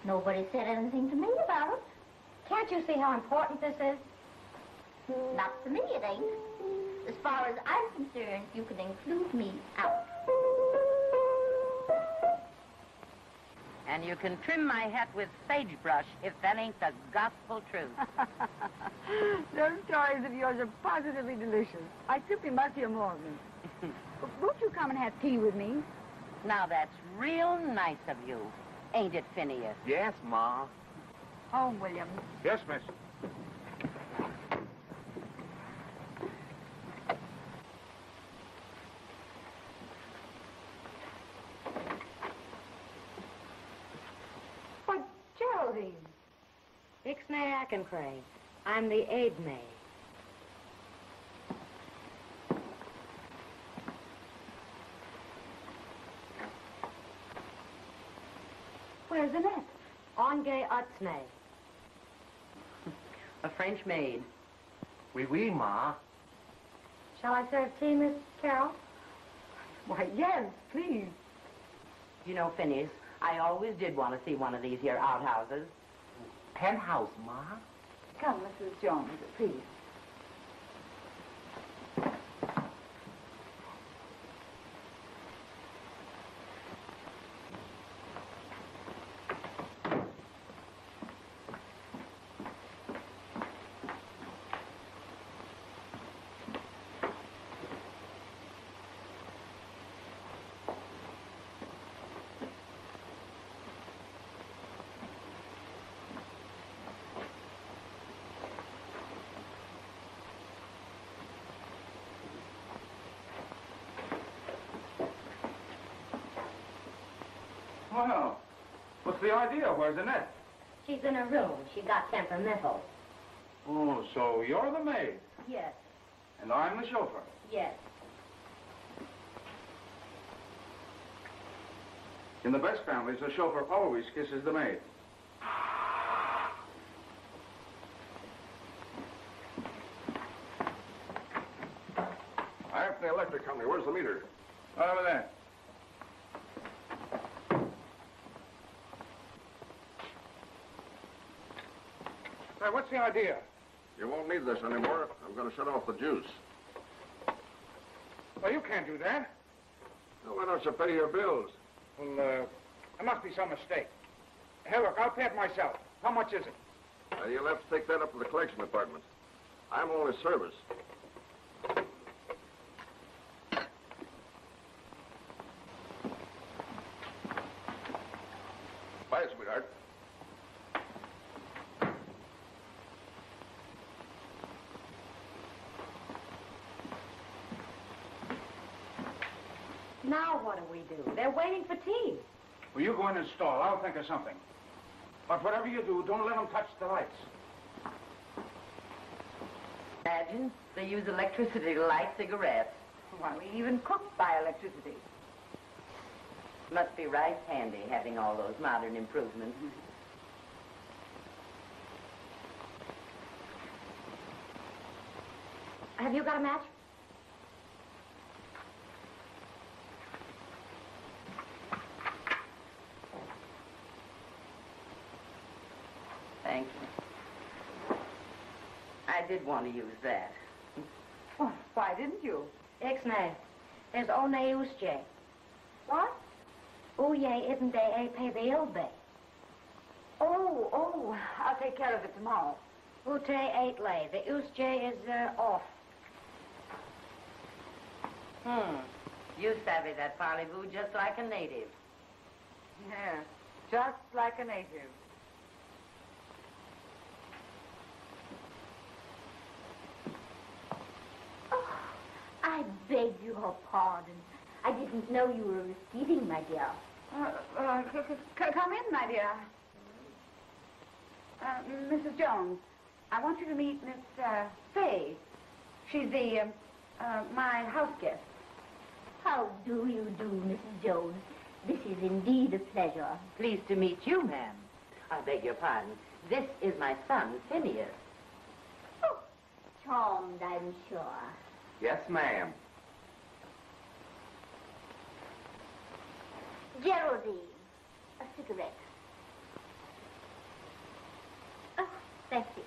Speaker 7: Nobody said anything to me about it.
Speaker 3: Can't you see how important this is?
Speaker 7: Not to me, it ain't. As far as I'm concerned, you can include me out.
Speaker 10: And you can trim my hat with sagebrush if that ain't the gospel truth.
Speaker 5: Those stories of yours are positively delicious. I simply must hear more of them. Won't you come and have tea with me?
Speaker 10: Now, that's real nice of you, ain't it, Phineas?
Speaker 9: Yes, Ma.
Speaker 5: Home, William.
Speaker 4: Yes, miss.
Speaker 5: But, Geraldine.
Speaker 3: Ixnay Ackenscray. I'm the aid maid.
Speaker 5: Where's Annette?
Speaker 3: Onge Utsnay.
Speaker 10: A French maid.
Speaker 9: Oui, oui, Ma.
Speaker 3: Shall I serve tea, Miss Carroll?
Speaker 5: Why, yes, please.
Speaker 10: You know, Phineas, I always did want to see one of these here outhouses.
Speaker 9: Penthouse, Ma?
Speaker 5: Come, Mrs. Jones, please.
Speaker 4: Well, what's the idea? Where's Annette?
Speaker 3: She's in her room. She got temperamental.
Speaker 4: Oh, so you're the maid,
Speaker 3: Yes,
Speaker 4: and I'm the chauffeur.
Speaker 3: yes.
Speaker 4: In the best families, the chauffeur always kisses the maid.
Speaker 11: I'm from the electric company. Where's the meter?
Speaker 4: Over there.
Speaker 11: Hey, what's the idea? You won't need this anymore. I'm going to shut off the juice.
Speaker 6: Well, you can't do that.
Speaker 11: Well, why don't you pay your bills?
Speaker 6: Well, there must be some mistake. Hey, look, I'll pay it myself. How much is it?
Speaker 11: You'll have to take that up to the collection department. I'm only service. Bye, sweetheart.
Speaker 3: Now what do we do? They're waiting for tea.
Speaker 4: Well, you go in and stall. I'll think of something. But whatever you do, don't let them touch the lights.
Speaker 10: Imagine they use electricity to light cigarettes.
Speaker 5: Why, we even cook by electricity.
Speaker 10: Must be right handy having all those modern improvements.
Speaker 3: Have you got a match?
Speaker 10: Thank you. I did want to use that.
Speaker 5: Well, why didn't you?
Speaker 3: Ixnay. There's only Usje.
Speaker 5: What?
Speaker 3: Uye isn't they a pay the ilbe.
Speaker 5: Oh, I'll take care of it tomorrow.
Speaker 3: Ute ain't lay. The Usje is off.
Speaker 10: You savvy that parlez-vous just like a native.
Speaker 5: Yeah, just like a native.
Speaker 7: I beg your pardon. I didn't know you were receiving, my dear.
Speaker 5: Come in, my dear. Mrs. Jones, I want you to meet Miss Fay. She's my house guest.
Speaker 7: How do you do, Mrs. Jones? This is indeed a pleasure.
Speaker 10: Pleased to meet you, ma'am. I beg your pardon. This is my son, Phineas.
Speaker 7: Oh, charmed, I'm sure.
Speaker 9: Yes, ma'am.
Speaker 7: Geraldine, a cigarette. Oh, thank you.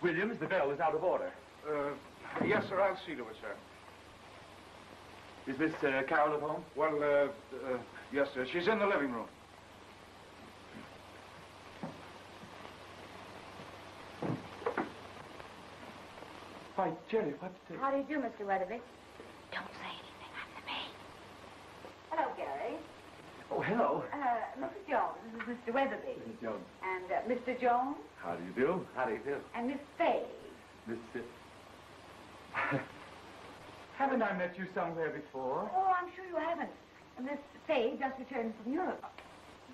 Speaker 2: Williams, the bell is out of order.
Speaker 6: Yes, sir, I'll see to it, sir.
Speaker 2: Is Miss Carol at home?
Speaker 6: Well, yes, sir. She's in the living room.
Speaker 2: Why, Jerry, what...
Speaker 3: How do you do, Mr. Weatherby?
Speaker 7: Don't say anything. I'm the maid.
Speaker 5: Hello, Gary.
Speaker 2: Oh, hello.
Speaker 5: Mrs. Jones, this is Mr. Weatherby.
Speaker 2: Mrs. Jones.
Speaker 5: And Mr. Jones
Speaker 2: How do you do? How do you do?
Speaker 5: and Miss Fay.
Speaker 2: Miss... Haven't I met you somewhere before?
Speaker 5: Oh, I'm sure you haven't. Miss Fay just returned from Europe.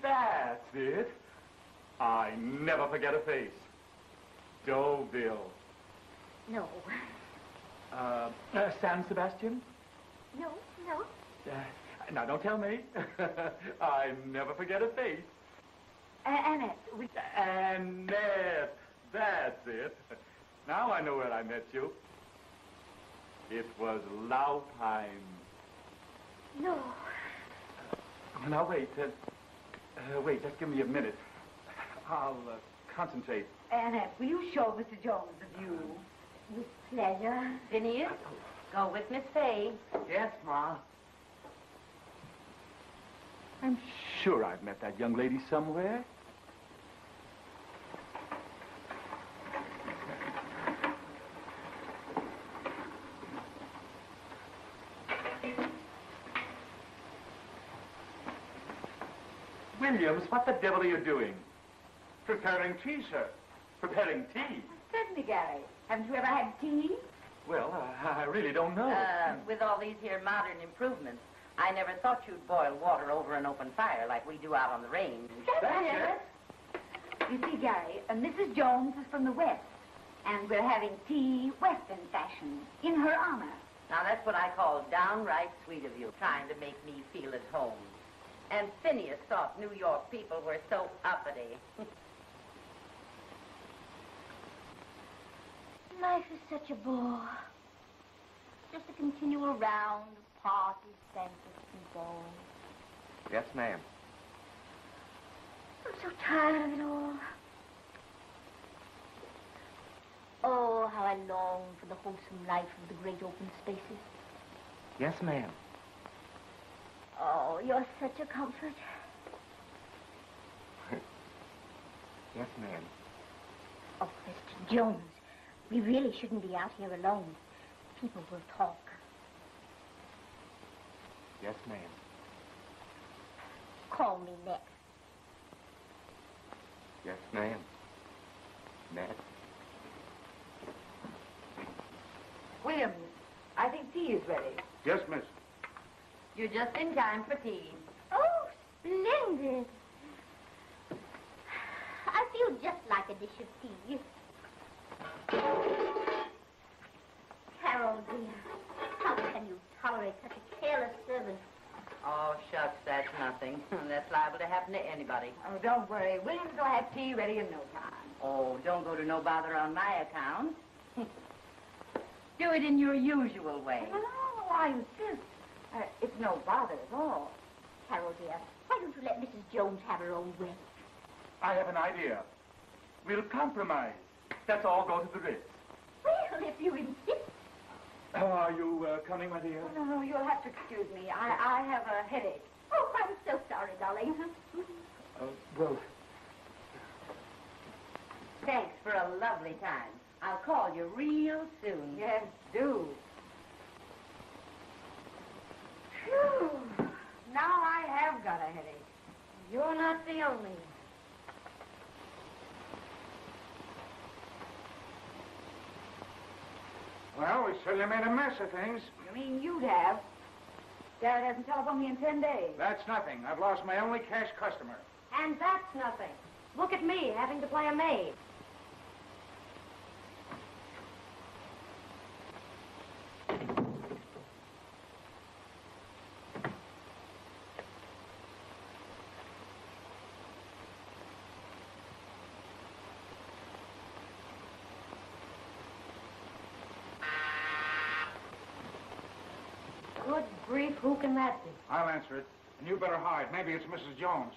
Speaker 2: That's it. I never forget a face. Deauville.
Speaker 7: No.
Speaker 2: San Sebastian?
Speaker 7: No, no.
Speaker 2: Now, don't tell me. I never forget a face.
Speaker 3: Annette,
Speaker 2: Annette, that's it. Now I know where I met you. It was Laupheim.
Speaker 3: No.
Speaker 2: Now, wait. Wait, just give me a minute. I'll concentrate.
Speaker 3: Annette, will you show Mr. Jones the view?
Speaker 7: With pleasure.
Speaker 10: Phineas, go with Miss Fay.
Speaker 9: Yes, Ma.
Speaker 2: I'm sure I've met that young lady somewhere. Williams, what the devil are you doing?
Speaker 4: Preparing tea, sir.
Speaker 2: Preparing tea?
Speaker 3: Certainly, Gary. Haven't you ever had tea?
Speaker 2: Well, I really don't know.
Speaker 10: With all these here modern improvements, I never thought you'd boil water over an open fire like we do out on the range.
Speaker 2: That's it.
Speaker 3: You see, Gary, Mrs. Jones is from the West, and we're having tea Western fashion in her honor.
Speaker 10: Now, that's what I call downright sweet of you, trying to make me feel at home. And Phineas thought New York people were so uppity.
Speaker 7: Life is such a bore. Just a continual round of parties, banquets, and balls.
Speaker 9: Yes, ma'am.
Speaker 7: I'm so tired of it all. Oh, how I long for the wholesome life of the great open spaces.
Speaker 9: Yes, ma'am.
Speaker 7: Oh, you're such a comfort.
Speaker 9: Yes, ma'am.
Speaker 7: Oh, Mr. Jones, we really shouldn't be out here alone. People will talk.
Speaker 9: Yes, ma'am.
Speaker 7: Call me Ned.
Speaker 9: Yes, ma'am. Ned.
Speaker 3: Williams, I think tea is ready.
Speaker 4: Yes, miss.
Speaker 10: You're just in time for tea.
Speaker 7: Oh, splendid. I feel just like a dish of tea. Carol, dear, how can you tolerate such a careless servant?
Speaker 10: Oh, shucks, that's nothing. That's liable to happen to anybody.
Speaker 3: Oh, don't worry. Williams will have tea ready in no time.
Speaker 10: Oh, don't go to no bother on my account. Do it in your usual way.
Speaker 3: No, I insist. It's no bother at all.
Speaker 7: Carol, dear, why don't you let Mrs. Jones have her own way?
Speaker 2: I have an idea. We'll compromise. Let's all go to the Ritz.
Speaker 7: Well, if you insist.
Speaker 2: Are you coming, my dear?
Speaker 3: Oh, no, you'll have to excuse me. I have a headache.
Speaker 7: Oh, I'm so sorry, darling.
Speaker 2: Well...
Speaker 10: Thanks for a lovely time. I'll call you real soon.
Speaker 3: Yes, do. Phew. Now I have got a headache.
Speaker 10: You're not the only one.
Speaker 4: Well, we certainly made a mess of things.
Speaker 3: You mean you'd have? Garrett hasn't telephoned me in 10 days.
Speaker 4: That's nothing. I've lost my only cash customer.
Speaker 3: And that's nothing. Look at me, having to play a maid. Good grief, who can that be?
Speaker 4: I'll answer it. And you better hide. Maybe it's Mrs. Jones.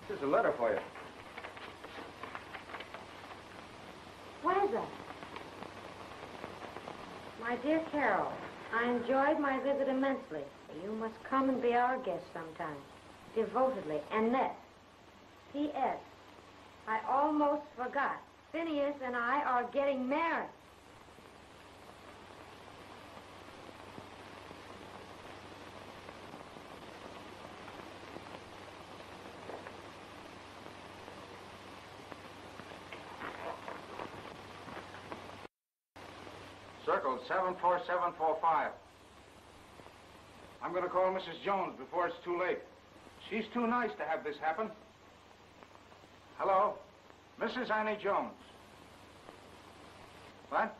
Speaker 4: Here's a letter for you.
Speaker 3: What is that? My dear Carol, I enjoyed my visit immensely. You must come and be our guest sometime. Devotedly, Annette. P.S. I almost forgot. Phineas and I are getting married.
Speaker 4: Circle 74745. I'm going to call Mrs. Jones before it's too late. She's too nice to have this happen. Hello? Mrs. Annie Jones. What?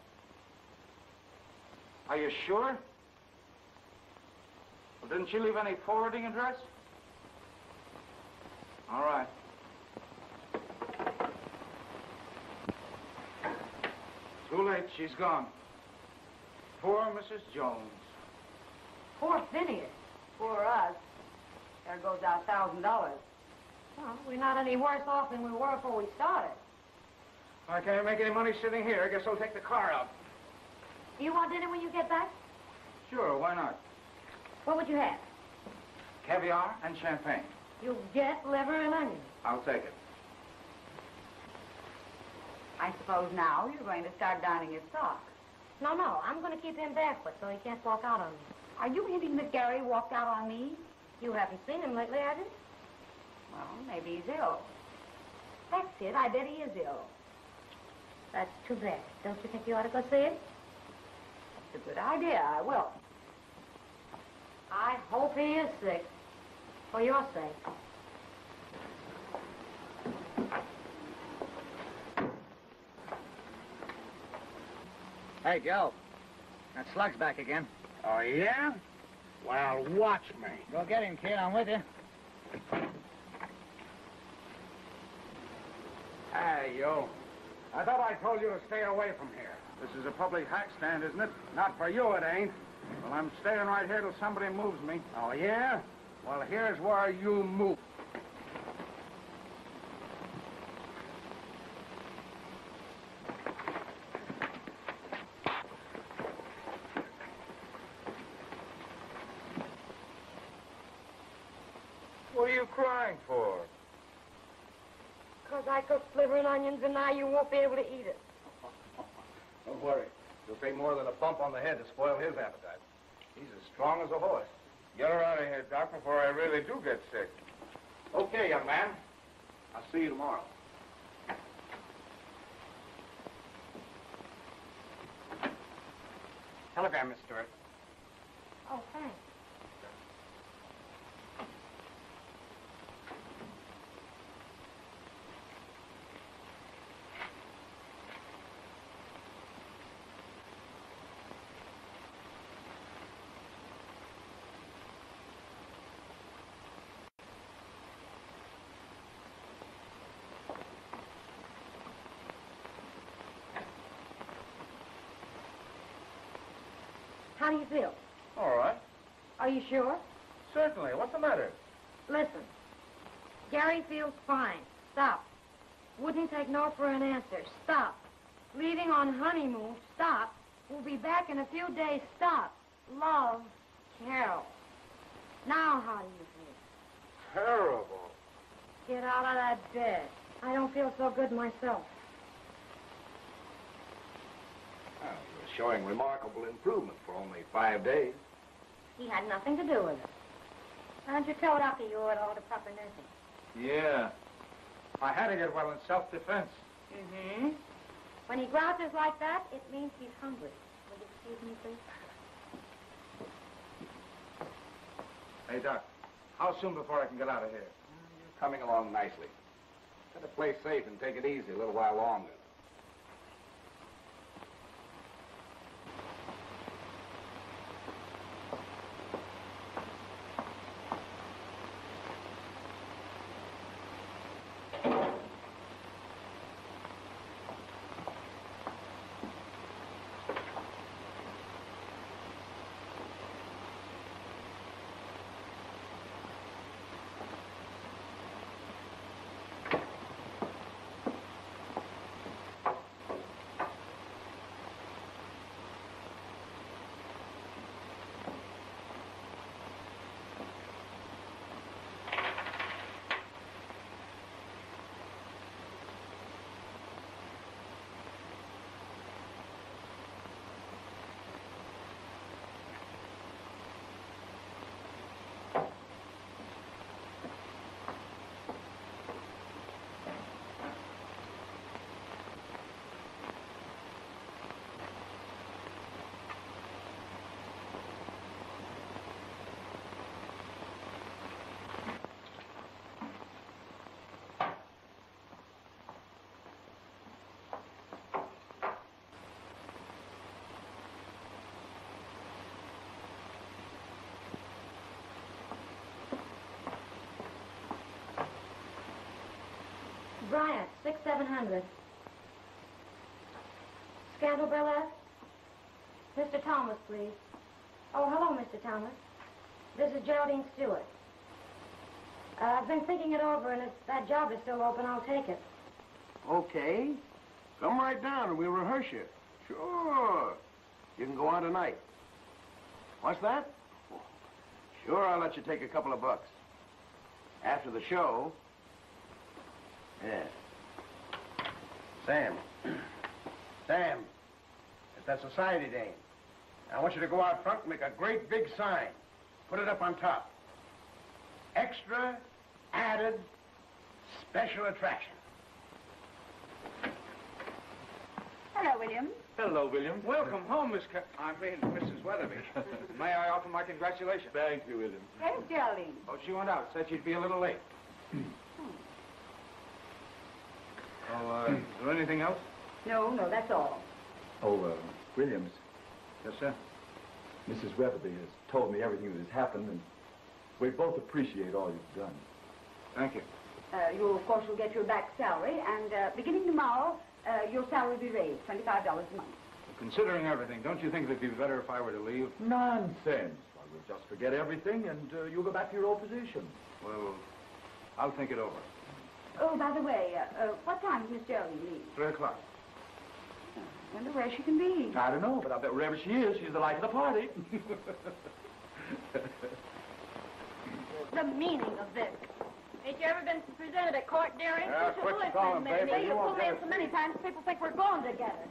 Speaker 4: Are you sure? Well, didn't she leave any forwarding address? All right. Too late. She's gone. Poor Mrs. Jones.
Speaker 3: Poor Phineas.
Speaker 5: Poor us. There goes our $1,000.
Speaker 3: Well, we're not any worse off than we were before we started.
Speaker 4: I can't make any money sitting here. I guess I'll take the car out.
Speaker 3: Do you want dinner when you get back?
Speaker 4: Sure, why not?
Speaker 3: What would you have?
Speaker 4: Caviar and champagne.
Speaker 3: You'll get liver and onions.
Speaker 4: I'll take it.
Speaker 5: I suppose now you're going to start donning his socks.
Speaker 3: No, I'm going to keep him barefoot so he can't walk out on me.
Speaker 5: Are you hinting that Gary walked out on me?
Speaker 3: You haven't seen him lately, have you?
Speaker 5: Well, maybe he's ill.
Speaker 3: That's it. I bet he is ill. That's too bad. Don't you think you ought to go see him?
Speaker 5: It's a good idea. I will.
Speaker 3: I hope he is sick. For your sake.
Speaker 9: Hey, Joe. That slug's back again.
Speaker 6: Oh, yeah? Well, watch me.
Speaker 9: Go get him, kid. I'm with you.
Speaker 6: Hey, you. I thought I told you to stay away from here.
Speaker 4: This is a public hack stand, isn't it?
Speaker 6: Not for you, it ain't.
Speaker 4: Well, I'm staying right here till somebody moves me.
Speaker 6: Oh, yeah? Well, here's where you move.
Speaker 4: What are you crying for?
Speaker 3: Because I cooked liver and onions and now you won't be able to eat it.
Speaker 11: Don't worry. It'll take more than a bump on the head to spoil his appetite. He's as strong as a horse.
Speaker 4: Get her out of here, Doc, before I really do get sick.
Speaker 11: Okay, young man. I'll see you tomorrow.
Speaker 6: Telegram, Miss Stewart.
Speaker 3: Oh, thanks. How do you feel?
Speaker 4: All right.
Speaker 3: Are you sure?
Speaker 4: Certainly. What's the matter?
Speaker 3: Listen. Gary feels fine. Stop. Wouldn't take no for an answer. Stop. Leaving on honeymoon. Stop. We'll be back in a few days. Stop. Love, Carol. Now how do you feel?
Speaker 4: Terrible.
Speaker 3: Get out of that bed. I don't feel so good myself.
Speaker 11: Well, you're showing remarkable improvement for only 5 days.
Speaker 3: He had nothing to do with it. Why don't you tell Doctor you ought to order proper nursing?
Speaker 4: Yeah. I had to get well in self-defense.
Speaker 3: Mm-hmm. When he grouches like that, it means he's hungry. Will you excuse me, please?
Speaker 4: Hey, Doc, how soon before I can get out of here?
Speaker 11: You're coming along nicely. Better play safe and take it easy a little while longer.
Speaker 3: 700. Scandal Burlesque? Mr. Thomas, please. Oh, hello, Mr. Thomas. This is Geraldine Stewart. I've been thinking it over, and if that job is still open, I'll take it.
Speaker 11: Okay. Come right down and we'll rehearse you. Sure. You can go on tonight. What's that? Sure, I'll let you take a couple of bucks. After the show. Yeah. Sam. Sam. It's that society dame. I want you to go out front and make a great big sign. Put it up on top. Extra, added, special attraction.
Speaker 5: Hello, William.
Speaker 4: Hello, William. Welcome home, Mrs. Weatherby. May I offer my congratulations? Thank you, William.
Speaker 5: Where's Geraldine?
Speaker 4: Oh, she went out. Said she'd be a little late. Is there anything else?
Speaker 5: No, that's all.
Speaker 2: Oh, Williams,
Speaker 4: Yes, sir.
Speaker 2: Mrs. Weatherby has told me everything that has happened, and we both appreciate all you've done.
Speaker 4: Thank you.
Speaker 5: You, of course, will get your back salary, and beginning tomorrow, your salary will be raised, $25 a month.
Speaker 4: Well, considering everything, don't you think it'd be better if I were to leave?
Speaker 2: Nonsense. Why, we'll just forget everything, and you'll go back to your old position.
Speaker 4: Well, I'll think it over.
Speaker 5: Oh, by the way, what time does Miss Geraldine leave?
Speaker 4: 3 o'clock.
Speaker 5: I wonder where she can be.
Speaker 2: I don't know, but I bet wherever she is, she's the life of the party.
Speaker 7: The meaning of this. Ain't you ever been presented at court, dearie?
Speaker 4: Quit stalling, baby.
Speaker 7: Say
Speaker 4: You
Speaker 7: you
Speaker 4: won't
Speaker 7: pull me
Speaker 4: get
Speaker 7: in so many times, people think we're going together.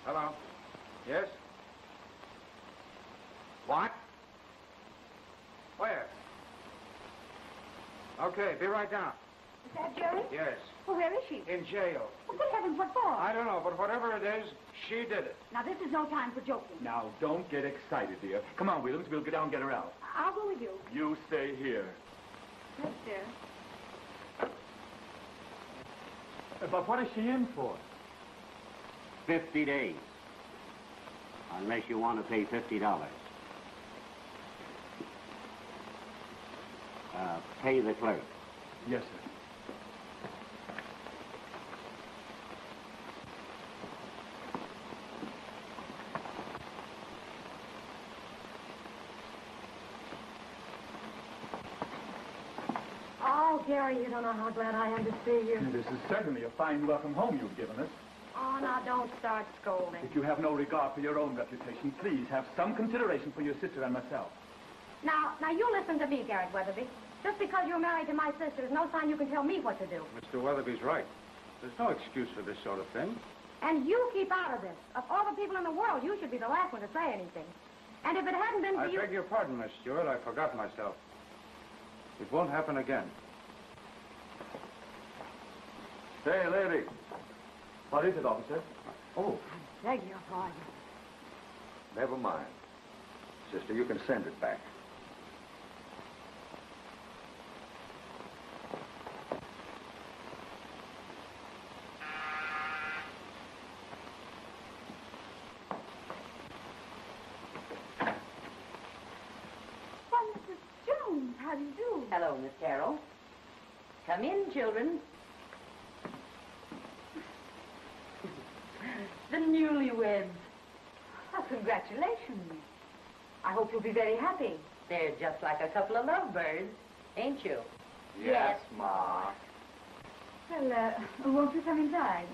Speaker 4: Hello. Yes? What? Where? Okay, be right down.
Speaker 5: Is that Jerry?
Speaker 4: Yes.
Speaker 5: Well, where is she?
Speaker 4: In jail.
Speaker 5: Well, good heavens, what for?
Speaker 4: I don't know, but whatever it is, she did it.
Speaker 5: Now, this is no time for joking.
Speaker 2: Now, don't get excited, dear. Come on, Williams, we'll get down and get her out.
Speaker 5: I'll go with you.
Speaker 2: You stay here.
Speaker 5: Yes, dear.
Speaker 2: But what is she in for?
Speaker 13: 50 days. Unless you want to pay $50. Pay the clerk.
Speaker 2: Yes, sir.
Speaker 3: Oh, Gary, you don't know how glad I am to see you.
Speaker 2: This is certainly a fine welcome home you've given us.
Speaker 3: Oh, now, don't start scolding.
Speaker 2: If you have no regard for your own reputation, please have some consideration for your sister and myself.
Speaker 3: Now, you listen to me, Garrett Weatherby. Just because you're married to my sister is no sign you can tell me what to do.
Speaker 4: Mr. Weatherby's right. There's no excuse for this sort of thing.
Speaker 3: And you keep out of this. Of all the people in the world, you should be the last one to say anything. And if it hadn't been for
Speaker 4: I
Speaker 3: you...
Speaker 4: beg your pardon, Miss Stewart. I forgot myself. It won't happen again.
Speaker 2: Hey, lady. What is it, officer? Oh.
Speaker 3: I beg your pardon.
Speaker 11: Never mind. Sister, you can send it back.
Speaker 5: Why, Mrs. Jones, how do you do?
Speaker 10: Hello, Miss Carroll. Come in, children. The newlyweds.
Speaker 5: Oh, congratulations. I hope you'll be very happy.
Speaker 10: They're just like a couple of lovebirds, ain't you?
Speaker 4: Yes, Ma.
Speaker 5: Well, won't you come inside?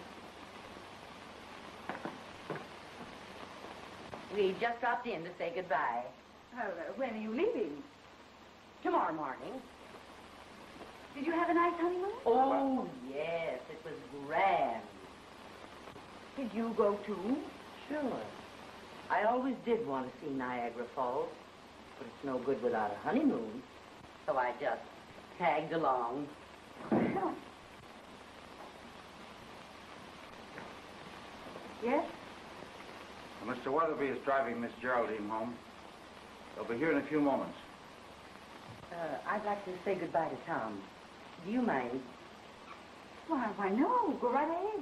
Speaker 10: We just dropped in to say goodbye.
Speaker 5: Well, when are you leaving?
Speaker 10: Tomorrow morning.
Speaker 5: Did you have a nice honeymoon?
Speaker 10: Oh, yes, it was grand.
Speaker 5: Did you go too?
Speaker 10: Sure. I always did want to see Niagara Falls, but it's no good without a honeymoon. So I just tagged along.
Speaker 5: Yes?
Speaker 4: Mr. Weatherby is driving Miss Geraldine home. They'll be here in a few moments.
Speaker 10: I'd like to say goodbye to Tom. Do you mind?
Speaker 5: Why, no. Go right ahead.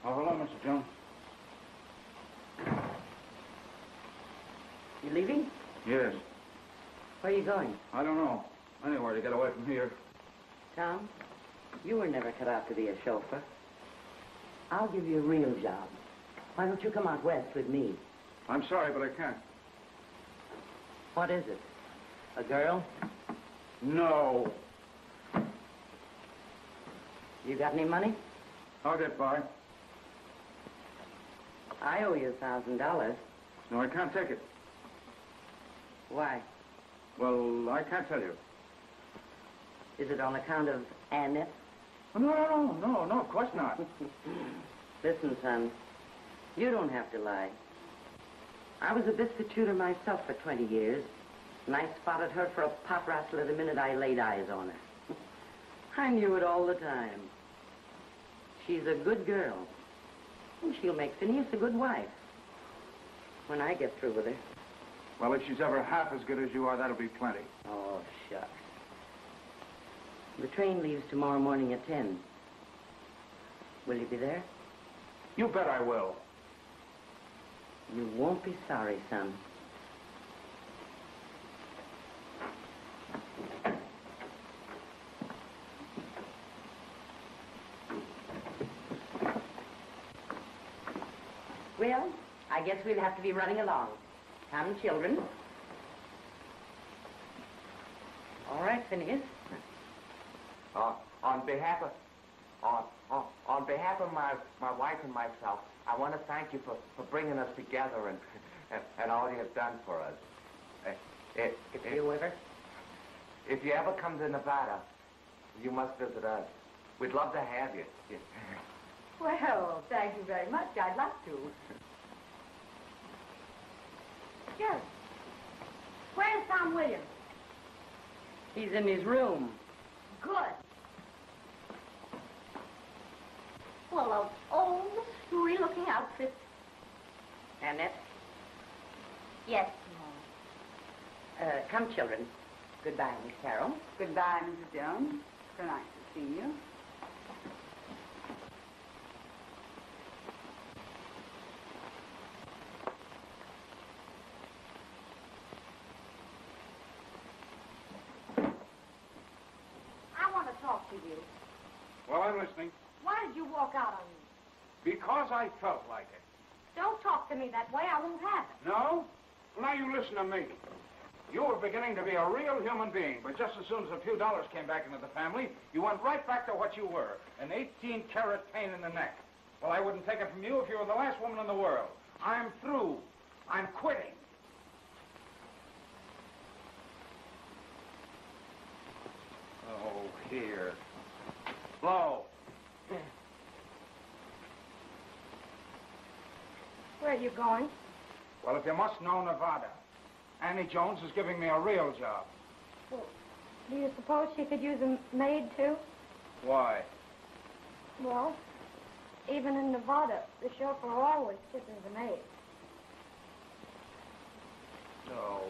Speaker 4: Oh, hello, Mr. Jones.
Speaker 10: You leaving?
Speaker 4: Yes.
Speaker 10: Where are you going?
Speaker 4: I don't know. Anywhere to get away from here.
Speaker 10: Tom, you were never cut out to be a chauffeur. I'll give you a real job. Why don't you come out west with me?
Speaker 4: I'm sorry, but I can't.
Speaker 10: What is it? A girl?
Speaker 4: No.
Speaker 10: You got any money?
Speaker 4: I'll get by.
Speaker 10: I owe you $1,000.
Speaker 4: No, I can't take it.
Speaker 10: Why?
Speaker 4: Well, I can't tell you.
Speaker 10: Is it on account of Annette?
Speaker 4: No, of course not.
Speaker 10: Listen, son, you don't have to lie. I was a biscuit shooter myself for 20 years, and I spotted her for a pot rattler the minute I laid eyes on her. I knew it all the time. She's a good girl, and she'll make Phineas a good wife when I get through with her.
Speaker 4: Well, if she's ever half as good as you are, that'll be plenty.
Speaker 10: Oh, shucks. The train leaves tomorrow morning at 10. Will you be there?
Speaker 4: You bet I will.
Speaker 10: You won't be sorry, son. Well, I guess we'll have to be running along. Come, children. All right, Phineas.
Speaker 9: On behalf of my wife and myself, I want to thank you for bringing us together and all you have done for us. If you ever come to Nevada, you must visit us. We'd love to have you.
Speaker 5: Well, thank you very much. I'd like to. Yes. Where's Tom Williams?
Speaker 10: He's in his room.
Speaker 5: Good. Well, those old, screwy-looking outfits.
Speaker 10: Annette?
Speaker 5: Yes, Mom.
Speaker 10: Come, children. Goodbye, Miss Carroll.
Speaker 5: Goodbye, Mrs. Jones. So nice to see you. I want to talk to you.
Speaker 4: Well, I'm listening.
Speaker 5: Why did you walk out on me?
Speaker 4: Because I felt like it.
Speaker 5: Don't talk to me that way. I won't have it.
Speaker 4: No? Well, now you listen to me. You were beginning to be a real human being, but just as soon as a few dollars came back into the family, you went right back to what you were, an 18-carat pain in the neck. Well, I wouldn't take it from you if you were the last woman in the world. I'm through. I'm quitting. Oh, here. Blow.
Speaker 3: Where are you going?
Speaker 4: Well, if you must know Nevada, Annie Jones is giving me a real job.
Speaker 3: Well, do you suppose she could use a maid, too?
Speaker 4: Why?
Speaker 3: Well, even in Nevada, the chauffeur always kisses the maid.
Speaker 4: Oh,